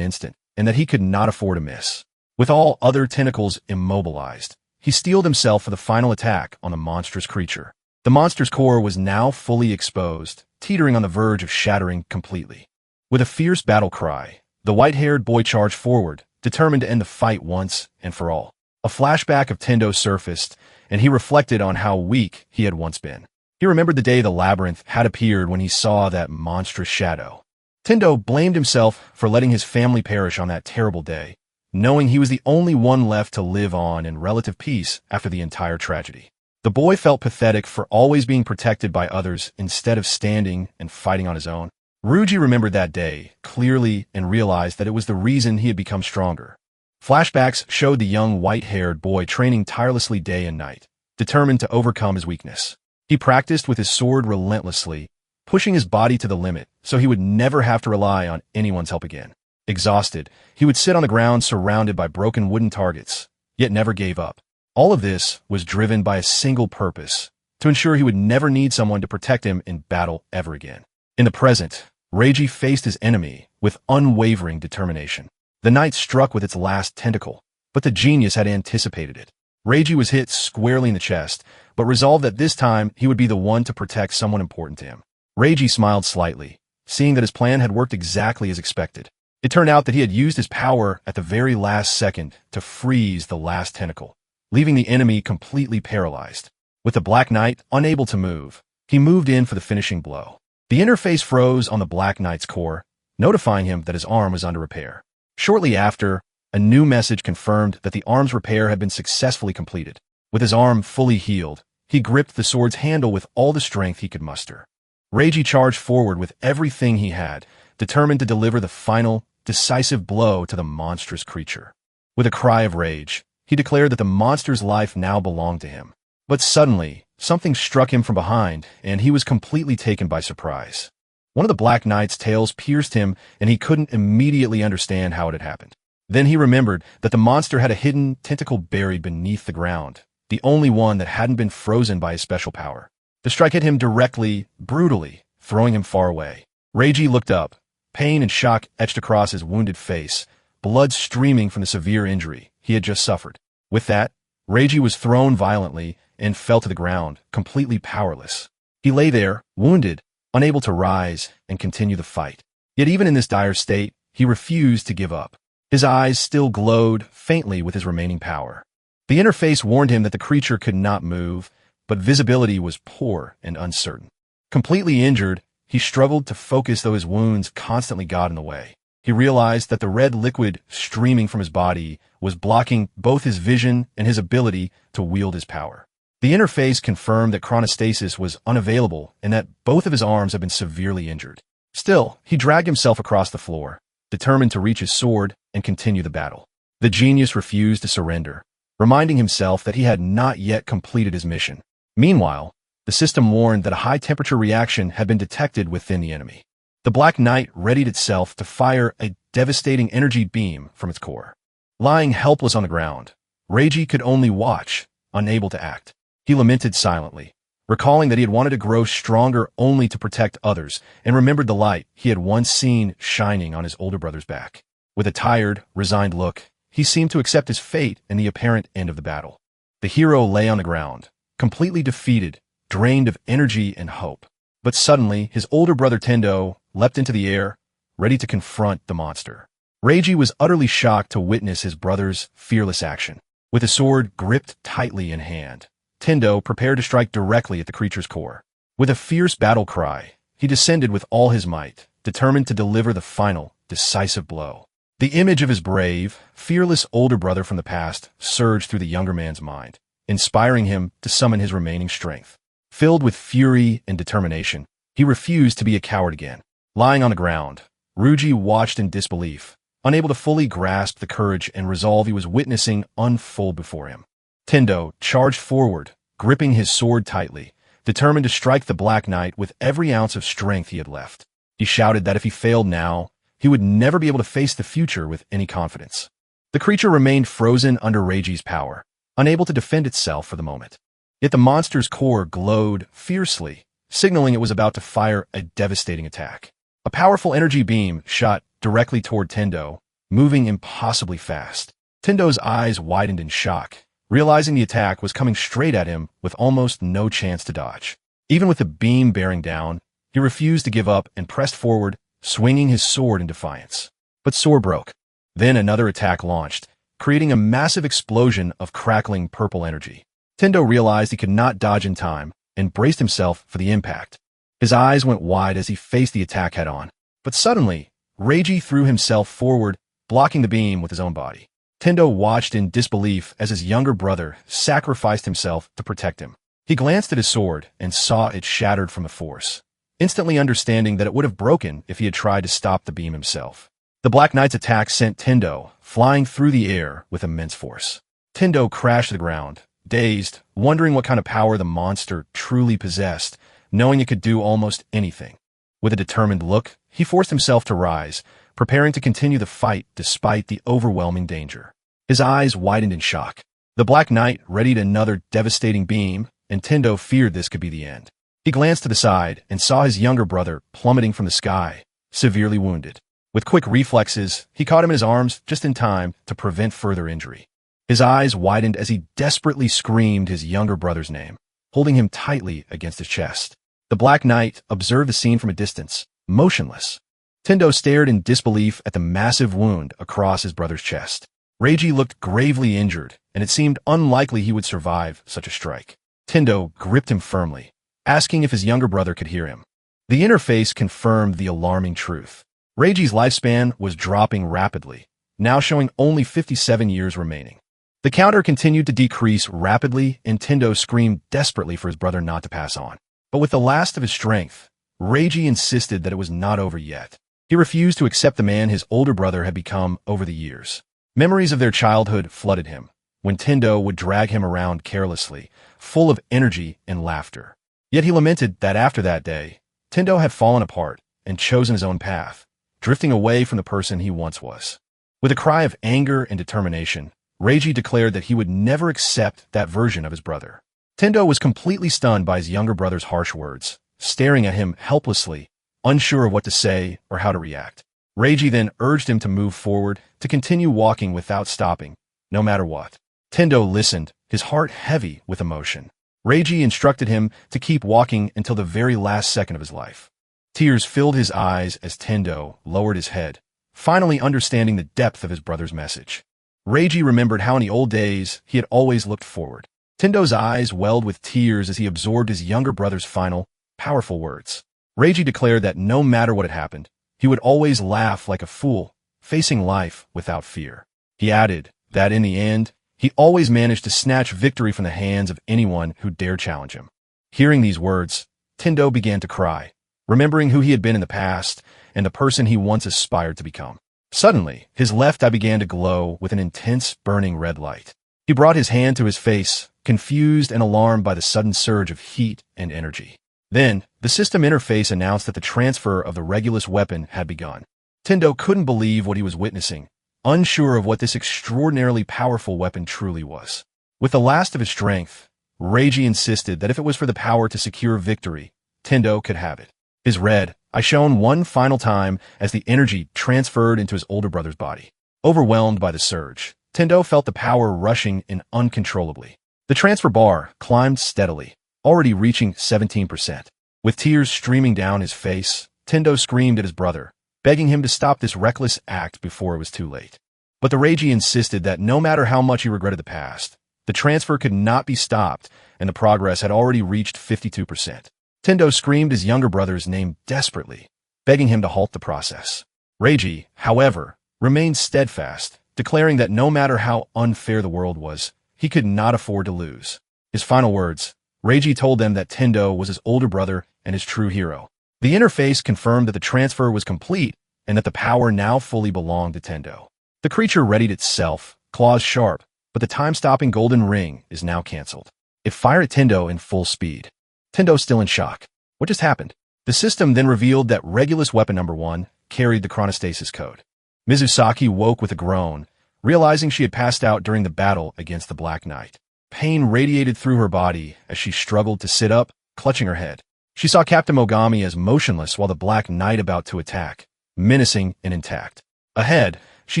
A: instant, and that he could not afford a miss. With all other tentacles immobilized, he steeled himself for the final attack on the monstrous creature. The monster's core was now fully exposed, teetering on the verge of shattering completely. With a fierce battle cry, the white-haired boy charged forward, determined to end the fight once and for all. A flashback of Tendo surfaced, and he reflected on how weak he had once been. He remembered the day the labyrinth had appeared when he saw that monstrous shadow. Tendo blamed himself for letting his family perish on that terrible day, knowing he was the only one left to live on in relative peace after the entire tragedy. The boy felt pathetic for always being protected by others instead of standing and fighting on his own. Ryuji remembered that day clearly and realized that it was the reason he had become stronger. Flashbacks showed the young white-haired boy training tirelessly day and night, determined to overcome his weakness. He practiced with his sword relentlessly, pushing his body to the limit so he would never have to rely on anyone's help again. Exhausted, he would sit on the ground surrounded by broken wooden targets, yet never gave up. All of this was driven by a single purpose, to ensure he would never need someone to protect him in battle ever again. In the present, Reiji faced his enemy with unwavering determination. The knight struck with its last tentacle, but the genius had anticipated it. Reiji was hit squarely in the chest, but resolved that this time he would be the one to protect someone important to him. Reiji smiled slightly, seeing that his plan had worked exactly as expected. It turned out that he had used his power at the very last second to freeze the last tentacle, leaving the enemy completely paralyzed. With the Black Knight unable to move, he moved in for the finishing blow. The interface froze on the Black Knight's core, notifying him that his arm was under repair. Shortly after, a new message confirmed that the arm's repair had been successfully completed. With his arm fully healed, he gripped the sword's handle with all the strength he could muster. Reiji charged forward with everything he had, determined to deliver the final, decisive blow to the monstrous creature. With a cry of rage, he declared that the monster's life now belonged to him. But suddenly, something struck him from behind, and he was completely taken by surprise. One of the Black Knight's tails pierced him, and he couldn't immediately understand how it had happened. Then he remembered that the monster had a hidden tentacle buried beneath the ground, the only one that hadn't been frozen by his special power. The strike hit him directly, brutally, throwing him far away. Reiji looked up, pain and shock etched across his wounded face, blood streaming from the severe injury he had just suffered. With that, Reiji was thrown violently and fell to the ground, completely powerless. He lay there, wounded, unable to rise and continue the fight. Yet even in this dire state, he refused to give up. His eyes still glowed faintly with his remaining power. The interface warned him that the creature could not move, but visibility was poor and uncertain. Completely injured, he struggled to focus though his wounds constantly got in the way. He realized that the red liquid streaming from his body was blocking both his vision and his ability to wield his power. The interface confirmed that chronostasis was unavailable and that both of his arms had been severely injured. Still, he dragged himself across the floor, determined to reach his sword and continue the battle. The genius refused to surrender, reminding himself that he had not yet completed his mission. Meanwhile, the system warned that a high-temperature reaction had been detected within the enemy. The Black Knight readied itself to fire a devastating energy beam from its core. Lying helpless on the ground, Reiji could only watch, unable to act. He lamented silently, recalling that he had wanted to grow stronger only to protect others, and remembered the light he had once seen shining on his older brother's back. With a tired, resigned look, he seemed to accept his fate in the apparent end of the battle. The hero lay on the ground, completely defeated, drained of energy and hope. But suddenly, his older brother Tendo leapt into the air, ready to confront the monster. Reiji was utterly shocked to witness his brother's fearless action. With his sword gripped tightly in hand, Tendo prepared to strike directly at the creature's core. With a fierce battle cry, he descended with all his might, determined to deliver the final, decisive blow. The image of his brave, fearless older brother from the past surged through the younger man's mind, inspiring him to summon his remaining strength. Filled with fury and determination, he refused to be a coward again. Lying on the ground, Ryuji watched in disbelief, unable to fully grasp the courage and resolve he was witnessing unfold before him. Tendo charged forward, gripping his sword tightly, determined to strike the Black Knight with every ounce of strength he had left. He shouted that if he failed now, he would never be able to face the future with any confidence. The creature remained frozen under Reiji's power, unable to defend itself for the moment. Yet the monster's core glowed fiercely, signaling it was about to fire a devastating attack. A powerful energy beam shot directly toward Tendo, moving impossibly fast. Tendo's eyes widened in shock, realizing the attack was coming straight at him with almost no chance to dodge. Even with the beam bearing down, he refused to give up and pressed forward, swinging his sword in defiance. But sword broke. Then another attack launched, creating a massive explosion of crackling purple energy. Tendo realized he could not dodge in time and braced himself for the impact. His eyes went wide as he faced the attack head-on. But suddenly, Reiji threw himself forward, blocking the beam with his own body. Tendo watched in disbelief as his younger brother sacrificed himself to protect him. He glanced at his sword and saw it shattered from the force, instantly understanding that it would have broken if he had tried to stop the beam himself. The Black Knight's attack sent Tendo flying through the air with immense force. Tendo crashed to the ground, dazed, wondering what kind of power the monster truly possessed, knowing it could do almost anything. With a determined look, he forced himself to rise, preparing to continue the fight despite the overwhelming danger. His eyes widened in shock. The Black Knight readied another devastating beam, and Tendo feared this could be the end. He glanced to the side and saw his younger brother plummeting from the sky, severely wounded. With quick reflexes, he caught him in his arms just in time to prevent further injury. His eyes widened as he desperately screamed his younger brother's name, holding him tightly against his chest. The Black Knight observed the scene from a distance, motionless. Tendo stared in disbelief at the massive wound across his brother's chest. Reiji looked gravely injured, and it seemed unlikely he would survive such a strike. Tendo gripped him firmly, asking if his younger brother could hear him. The interface confirmed the alarming truth. Reiji's lifespan was dropping rapidly, now showing only 57 years remaining. The counter continued to decrease rapidly, and Tendo screamed desperately for his brother not to pass on. But with the last of his strength, Reiji insisted that it was not over yet. He refused to accept the man his older brother had become over the years. Memories of their childhood flooded him, when Tendo would drag him around carelessly, full of energy and laughter. Yet he lamented that after that day, Tendo had fallen apart and chosen his own path, drifting away from the person he once was. With a cry of anger and determination, Reiji declared that he would never accept that version of his brother. Tendo was completely stunned by his younger brother's harsh words, staring at him helplessly, unsure of what to say or how to react. Reiji then urged him to move forward, to continue walking without stopping, no matter what. Tendo listened, his heart heavy with emotion. Reiji instructed him to keep walking until the very last second of his life. Tears filled his eyes as Tendo lowered his head, finally understanding the depth of his brother's message. Reiji remembered how in the old days he had always looked forward. Tendo's eyes welled with tears as he absorbed his younger brother's final, powerful words. Reiji declared that no matter what had happened, he would always laugh like a fool, facing life without fear. He added that in the end, he always managed to snatch victory from the hands of anyone who dared challenge him. Hearing these words, Tendo began to cry, remembering who he had been in the past and the person he once aspired to become. Suddenly, his left eye began to glow with an intense, burning red light. He brought his hand to his face, confused and alarmed by the sudden surge of heat and energy. Then, the system interface announced that the transfer of the Regulus weapon had begun. Tendo couldn't believe what he was witnessing, unsure of what this extraordinarily powerful weapon truly was. With the last of his strength, Reiji insisted that if it was for the power to secure victory, Tendo could have it. His red eye shone one final time as the energy transferred into his older brother's body. Overwhelmed by the surge, Tendo felt the power rushing in uncontrollably. The transfer bar climbed steadily, already reaching 17%. With tears streaming down his face, Tendo screamed at his brother, begging him to stop this reckless act before it was too late. But the Reiji insisted that no matter how much he regretted the past, the transfer could not be stopped, and the progress had already reached 52%. Tendo screamed his younger brother's name desperately, begging him to halt the process. Reiji, however, remained steadfast, declaring that no matter how unfair the world was, he could not afford to lose. His final words, Reiji told them that Tendo was his older brother and his true hero. The interface confirmed that the transfer was complete and that the power now fully belonged to Tendo. The creature readied itself, claws sharp, but the time-stopping golden ring is now cancelled. It fired at Tendo in full speed. Tendo still in shock. What just happened? The system then revealed that Regulus Weapon Number 1 carried the chronostasis code. Mizusaki woke with a groan, realizing she had passed out during the battle against the Black Knight. Pain radiated through her body as she struggled to sit up, clutching her head. She saw Captain Mogami as motionless while the Black Knight about to attack, menacing and intact. Ahead, she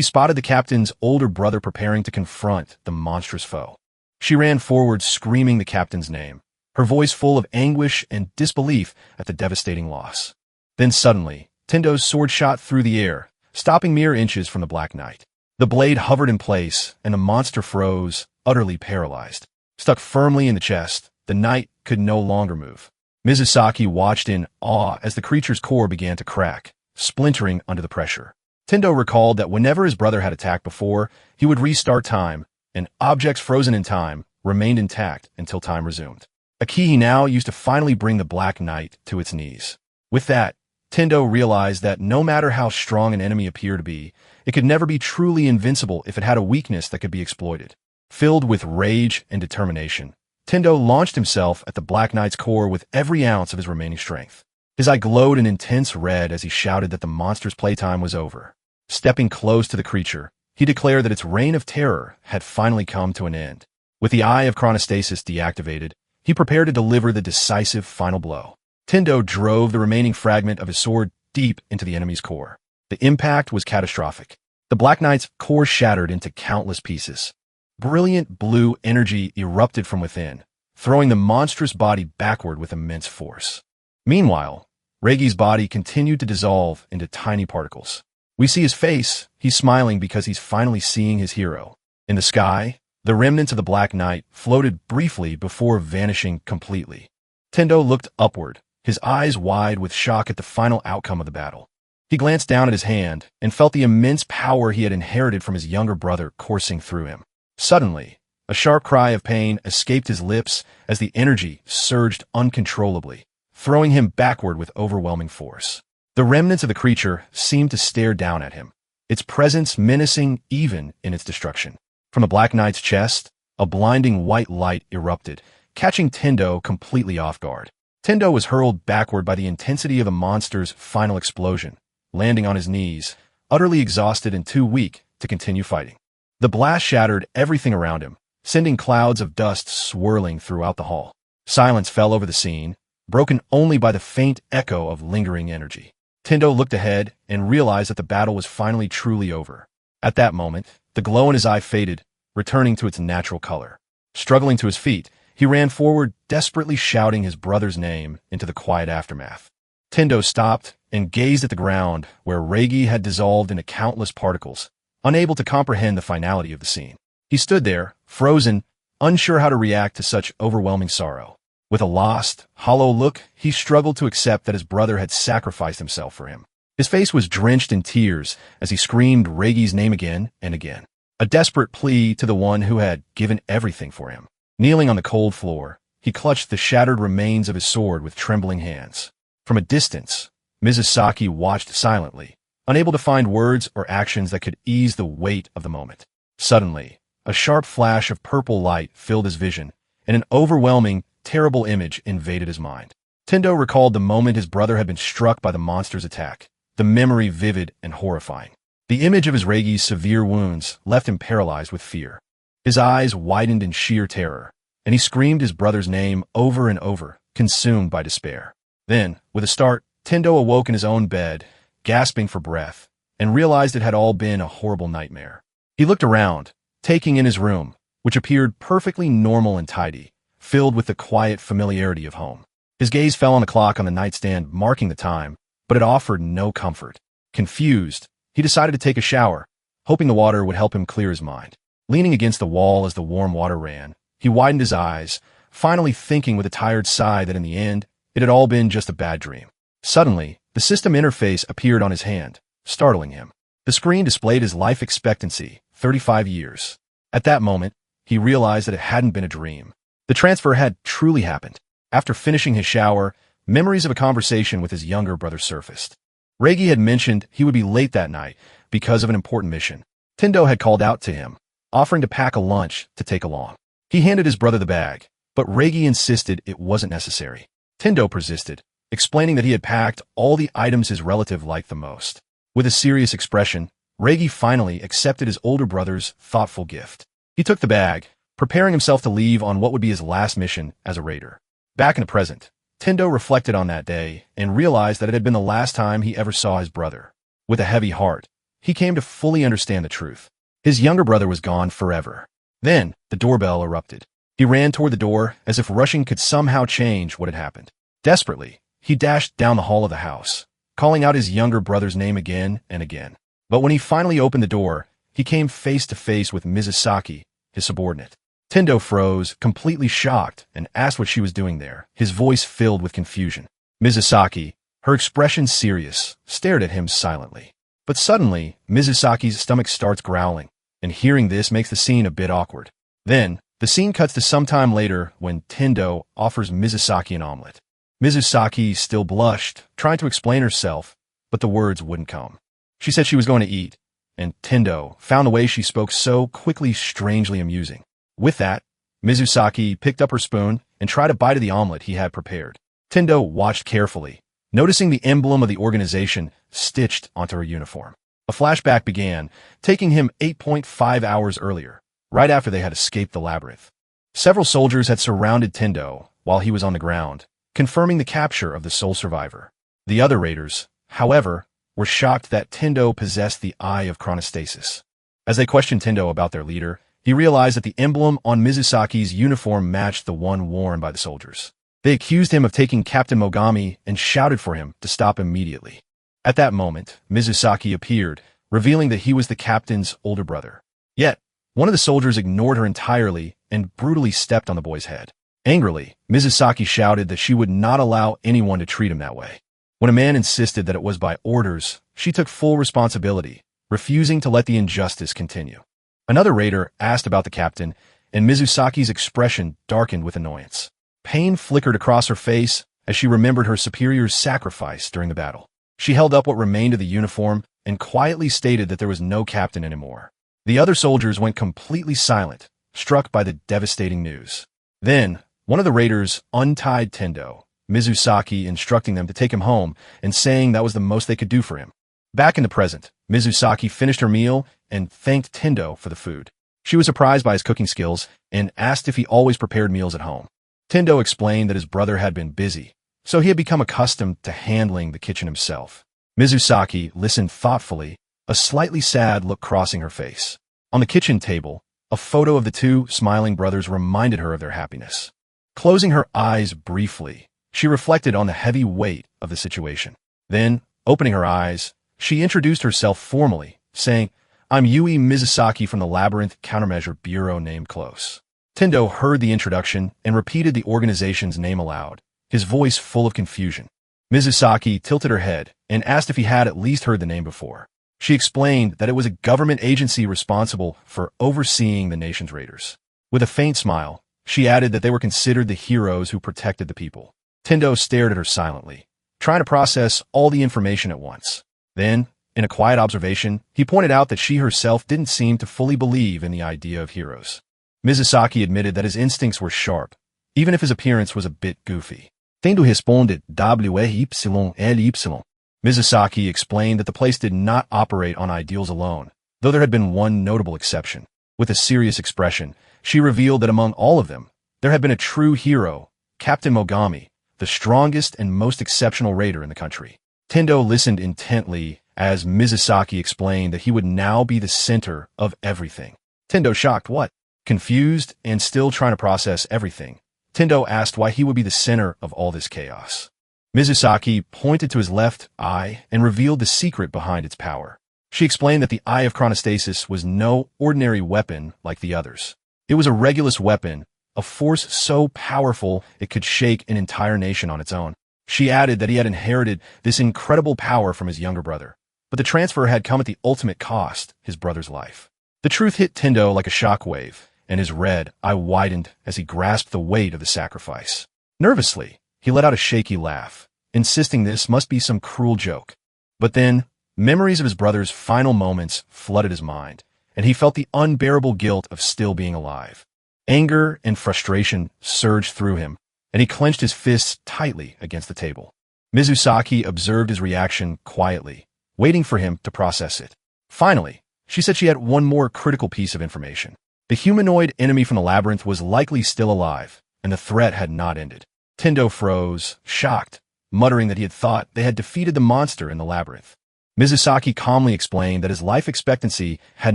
A: spotted the captain's older brother preparing to confront the monstrous foe. She ran forward screaming the captain's name, her voice full of anguish and disbelief at the devastating loss. Then suddenly, Tendo's sword shot through the air, stopping mere inches from the Black Knight. The blade hovered in place, and the monster froze, utterly paralyzed. Stuck firmly in the chest, the knight could no longer move. Mizusaki watched in awe as the creature's core began to crack, splintering under the pressure. Tendo recalled that whenever his brother had attacked before, he would restart time, and objects frozen in time remained intact until time resumed. A key he now used to finally bring the Black Knight to its knees. With that, Tendo realized that no matter how strong an enemy appeared to be, it could never be truly invincible if it had a weakness that could be exploited. Filled with rage and determination, Tendo launched himself at the Black Knight's core with every ounce of his remaining strength. His eye glowed an intense red as he shouted that the monster's playtime was over. Stepping close to the creature, he declared that its reign of terror had finally come to an end. With the eye of chronostasis deactivated, he prepared to deliver the decisive final blow. Tendo drove the remaining fragment of his sword deep into the enemy's core. The impact was catastrophic. The Black Knight's core shattered into countless pieces. Brilliant blue energy erupted from within, throwing the monstrous body backward with immense force. Meanwhile, Reigi's body continued to dissolve into tiny particles. We see his face. He's smiling because he's finally seeing his hero. In the sky, the remnants of the Black Knight floated briefly before vanishing completely. Tendo looked upward, his eyes wide with shock at the final outcome of the battle. He glanced down at his hand and felt the immense power he had inherited from his younger brother coursing through him. Suddenly, a sharp cry of pain escaped his lips as the energy surged uncontrollably, throwing him backward with overwhelming force. The remnants of the creature seemed to stare down at him, its presence menacing even in its destruction. From the Black Knight's chest, a blinding white light erupted, catching Tendo completely off guard. Tendo was hurled backward by the intensity of the monster's final explosion, landing on his knees, utterly exhausted and too weak to continue fighting. The blast shattered everything around him, sending clouds of dust swirling throughout the hall. Silence fell over the scene, broken only by the faint echo of lingering energy. Tendo looked ahead and realized that the battle was finally truly over. At that moment, the glow in his eye faded, returning to its natural color. Struggling to his feet, he ran forward, desperately shouting his brother's name into the quiet aftermath. Tendo stopped and gazed at the ground where Reigi had dissolved into countless particles, unable to comprehend the finality of the scene. He stood there, frozen, unsure how to react to such overwhelming sorrow. With a lost, hollow look, he struggled to accept that his brother had sacrificed himself for him. His face was drenched in tears as he screamed Reigi's name again and again, a desperate plea to the one who had given everything for him. Kneeling on the cold floor, he clutched the shattered remains of his sword with trembling hands. From a distance, Mizusaki watched silently, unable to find words or actions that could ease the weight of the moment. Suddenly, a sharp flash of purple light filled his vision, and an overwhelming, terrible image invaded his mind. Tendo recalled the moment his brother had been struck by the monster's attack, the memory vivid and horrifying. The image of his Reigi's severe wounds left him paralyzed with fear. His eyes widened in sheer terror, and he screamed his brother's name over and over, consumed by despair. Then, with a start, Tendo awoke in his own bed, gasping for breath, and realized it had all been a horrible nightmare. He looked around, taking in his room, which appeared perfectly normal and tidy, filled with the quiet familiarity of home. His gaze fell on the clock on the nightstand marking the time, but it offered no comfort. Confused, he decided to take a shower, hoping the water would help him clear his mind. Leaning against the wall as the warm water ran, he widened his eyes, finally thinking with a tired sigh that in the end, it had all been just a bad dream. Suddenly, the system interface appeared on his hand, startling him. The screen displayed his life expectancy, 35 years. At that moment, he realized that it hadn't been a dream. The transfer had truly happened. After finishing his shower, memories of a conversation with his younger brother surfaced. Reigi had mentioned he would be late that night because of an important mission. Tendo had called out to him, offering to pack a lunch to take along. He handed his brother the bag, but Reigi insisted it wasn't necessary. Tendo persisted, explaining that he had packed all the items his relative liked the most. With a serious expression, Reigi finally accepted his older brother's thoughtful gift. He took the bag, preparing himself to leave on what would be his last mission as a raider. Back in the present, Tendo reflected on that day and realized that it had been the last time he ever saw his brother. With a heavy heart, he came to fully understand the truth. His younger brother was gone forever. Then, the doorbell erupted. He ran toward the door as if rushing could somehow change what had happened. Desperately, he dashed down the hall of the house, calling out his younger brother's name again and again. But when he finally opened the door, he came face to face with Mizusaki, his subordinate. Tendo froze, completely shocked, and asked what she was doing there, his voice filled with confusion. Mizusaki, her expression serious, stared at him silently. But suddenly, Mizusaki's stomach starts growling, and hearing this makes the scene a bit awkward. Then, the scene cuts to some time later when Tendo offers Mizusaki an omelet. Mizusaki still blushed, trying to explain herself, but the words wouldn't come. She said she was going to eat, and Tendo found the way she spoke so quickly strangely amusing. With that, Mizusaki picked up her spoon and tried a bite of the omelet he had prepared. Tendo watched carefully, noticing the emblem of the organization stitched onto her uniform. A flashback began, taking him 8.5 hours earlier, right after they had escaped the labyrinth. Several soldiers had surrounded Tendo while he was on the ground, confirming the capture of the sole survivor. The other raiders, however, were shocked that Tendo possessed the Eye of Chronostasis. As they questioned Tendo about their leader, he realized that the emblem on Mizusaki's uniform matched the one worn by the soldiers. They accused him of taking Captain Mogami and shouted for him to stop immediately. At that moment, Mizusaki appeared, revealing that he was the captain's older brother. Yet, one of the soldiers ignored her entirely and brutally stepped on the boy's head. Angrily, Mizusaki shouted that she would not allow anyone to treat him that way. When a man insisted that it was by orders, she took full responsibility, refusing to let the injustice continue. Another raider asked about the captain, and Mizusaki's expression darkened with annoyance. Pain flickered across her face as she remembered her superior's sacrifice during the battle. She held up what remained of the uniform and quietly stated that there was no captain anymore. The other soldiers went completely silent, struck by the devastating news. Then, one of the raiders untied Tendo, Mizusaki instructing them to take him home and saying that was the most they could do for him. Back in the present, Mizusaki finished her meal and thanked Tendo for the food. She was surprised by his cooking skills and asked if he always prepared meals at home. Tendo explained that his brother had been busy, so he had become accustomed to handling the kitchen himself. Mizusaki listened thoughtfully, a slightly sad look crossing her face. On the kitchen table, a photo of the two smiling brothers reminded her of their happiness. Closing her eyes briefly, she reflected on the heavy weight of the situation. Then, opening her eyes, she introduced herself formally, saying, "I'm Yui Mizusaki from the Labyrinth Countermeasure Bureau named Close." Tendo heard the introduction and repeated the organization's name aloud, his voice full of confusion. Mizusaki tilted her head and asked if he had at least heard the name before. She explained that it was a government agency responsible for overseeing the nation's raiders. With a faint smile, she added that they were considered the heroes who protected the people. Tendo stared at her silently, trying to process all the information at once. Then, in a quiet observation, he pointed out that she herself didn't seem to fully believe in the idea of heroes. Mizusaki admitted that his instincts were sharp, even if his appearance was a bit goofy. Tendo responded WYLY. Mizusaki explained that the place did not operate on ideals alone, though there had been one notable exception. With a serious expression, she revealed that among all of them, there had been a true hero, Captain Mogami, the strongest and most exceptional raider in the country. Tendo listened intently as Mizusaki explained that he would now be the center of everything. Tendo shocked what? Confused and still trying to process everything, Tendo asked why he would be the center of all this chaos. Mizusaki pointed to his left eye and revealed the secret behind its power. She explained that the Eye of Chronostasis was no ordinary weapon like the others. It was a Regulus weapon, a force so powerful it could shake an entire nation on its own. She added that he had inherited this incredible power from his younger brother, but the transfer had come at the ultimate cost, his brother's life. The truth hit Tendo like a shockwave, and his red eye widened as he grasped the weight of the sacrifice. Nervously, he let out a shaky laugh, insisting this must be some cruel joke. But then, memories of his brother's final moments flooded his mind, and he felt the unbearable guilt of still being alive. Anger and frustration surged through him, and he clenched his fists tightly against the table. Mizusaki observed his reaction quietly, waiting for him to process it. Finally, she said she had one more critical piece of information. The humanoid enemy from the labyrinth was likely still alive, and the threat had not ended. Tendo froze, shocked, muttering that he had thought they had defeated the monster in the labyrinth. Mizusaki calmly explained that his life expectancy had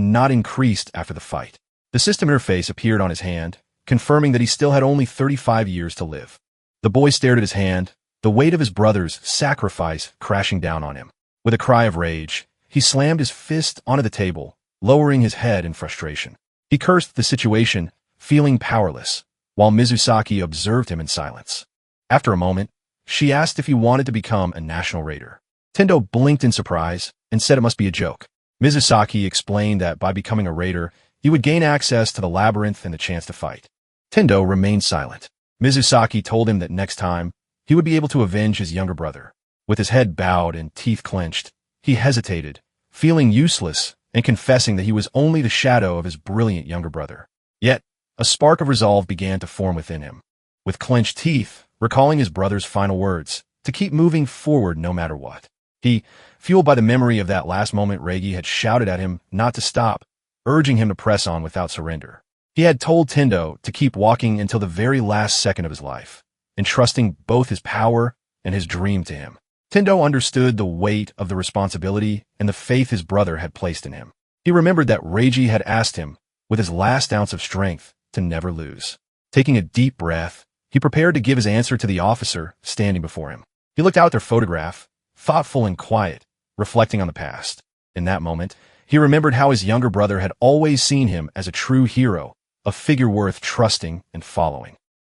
A: not increased after the fight. The system interface appeared on his hand, confirming that he still had only 35 years to live. The boy stared at his hand, the weight of his brother's sacrifice crashing down on him. With a cry of rage, he slammed his fist onto the table, lowering his head in frustration. He cursed the situation, feeling powerless, while Mizusaki observed him in silence. After a moment, she asked if he wanted to become a national raider. Tendo blinked in surprise and said it must be a joke. Mizusaki explained that by becoming a raider, he would gain access to the labyrinth and the chance to fight. Tendo remained silent. Mizusaki told him that next time, he would be able to avenge his younger brother. With his head bowed and teeth clenched, he hesitated, feeling useless and confessing that he was only the shadow of his brilliant younger brother. Yet, a spark of resolve began to form within him. With clenched teeth, recalling his brother's final words, to keep moving forward no matter what. He, fueled by the memory of that last moment Reigi had shouted at him not to stop, urging him to press on without surrender. He had told Tendo to keep walking until the very last second of his life, entrusting both his power and his dream to him. Tendo understood the weight of the responsibility and the faith his brother had placed in him. He remembered that Reiji had asked him, with his last ounce of strength, to never lose. Taking a deep breath, he prepared to give his answer to the officer standing before him. He looked out at their photograph, thoughtful and quiet, reflecting on the past. In that moment, he remembered how his younger brother had always seen him as a true hero, a figure worth trusting and following.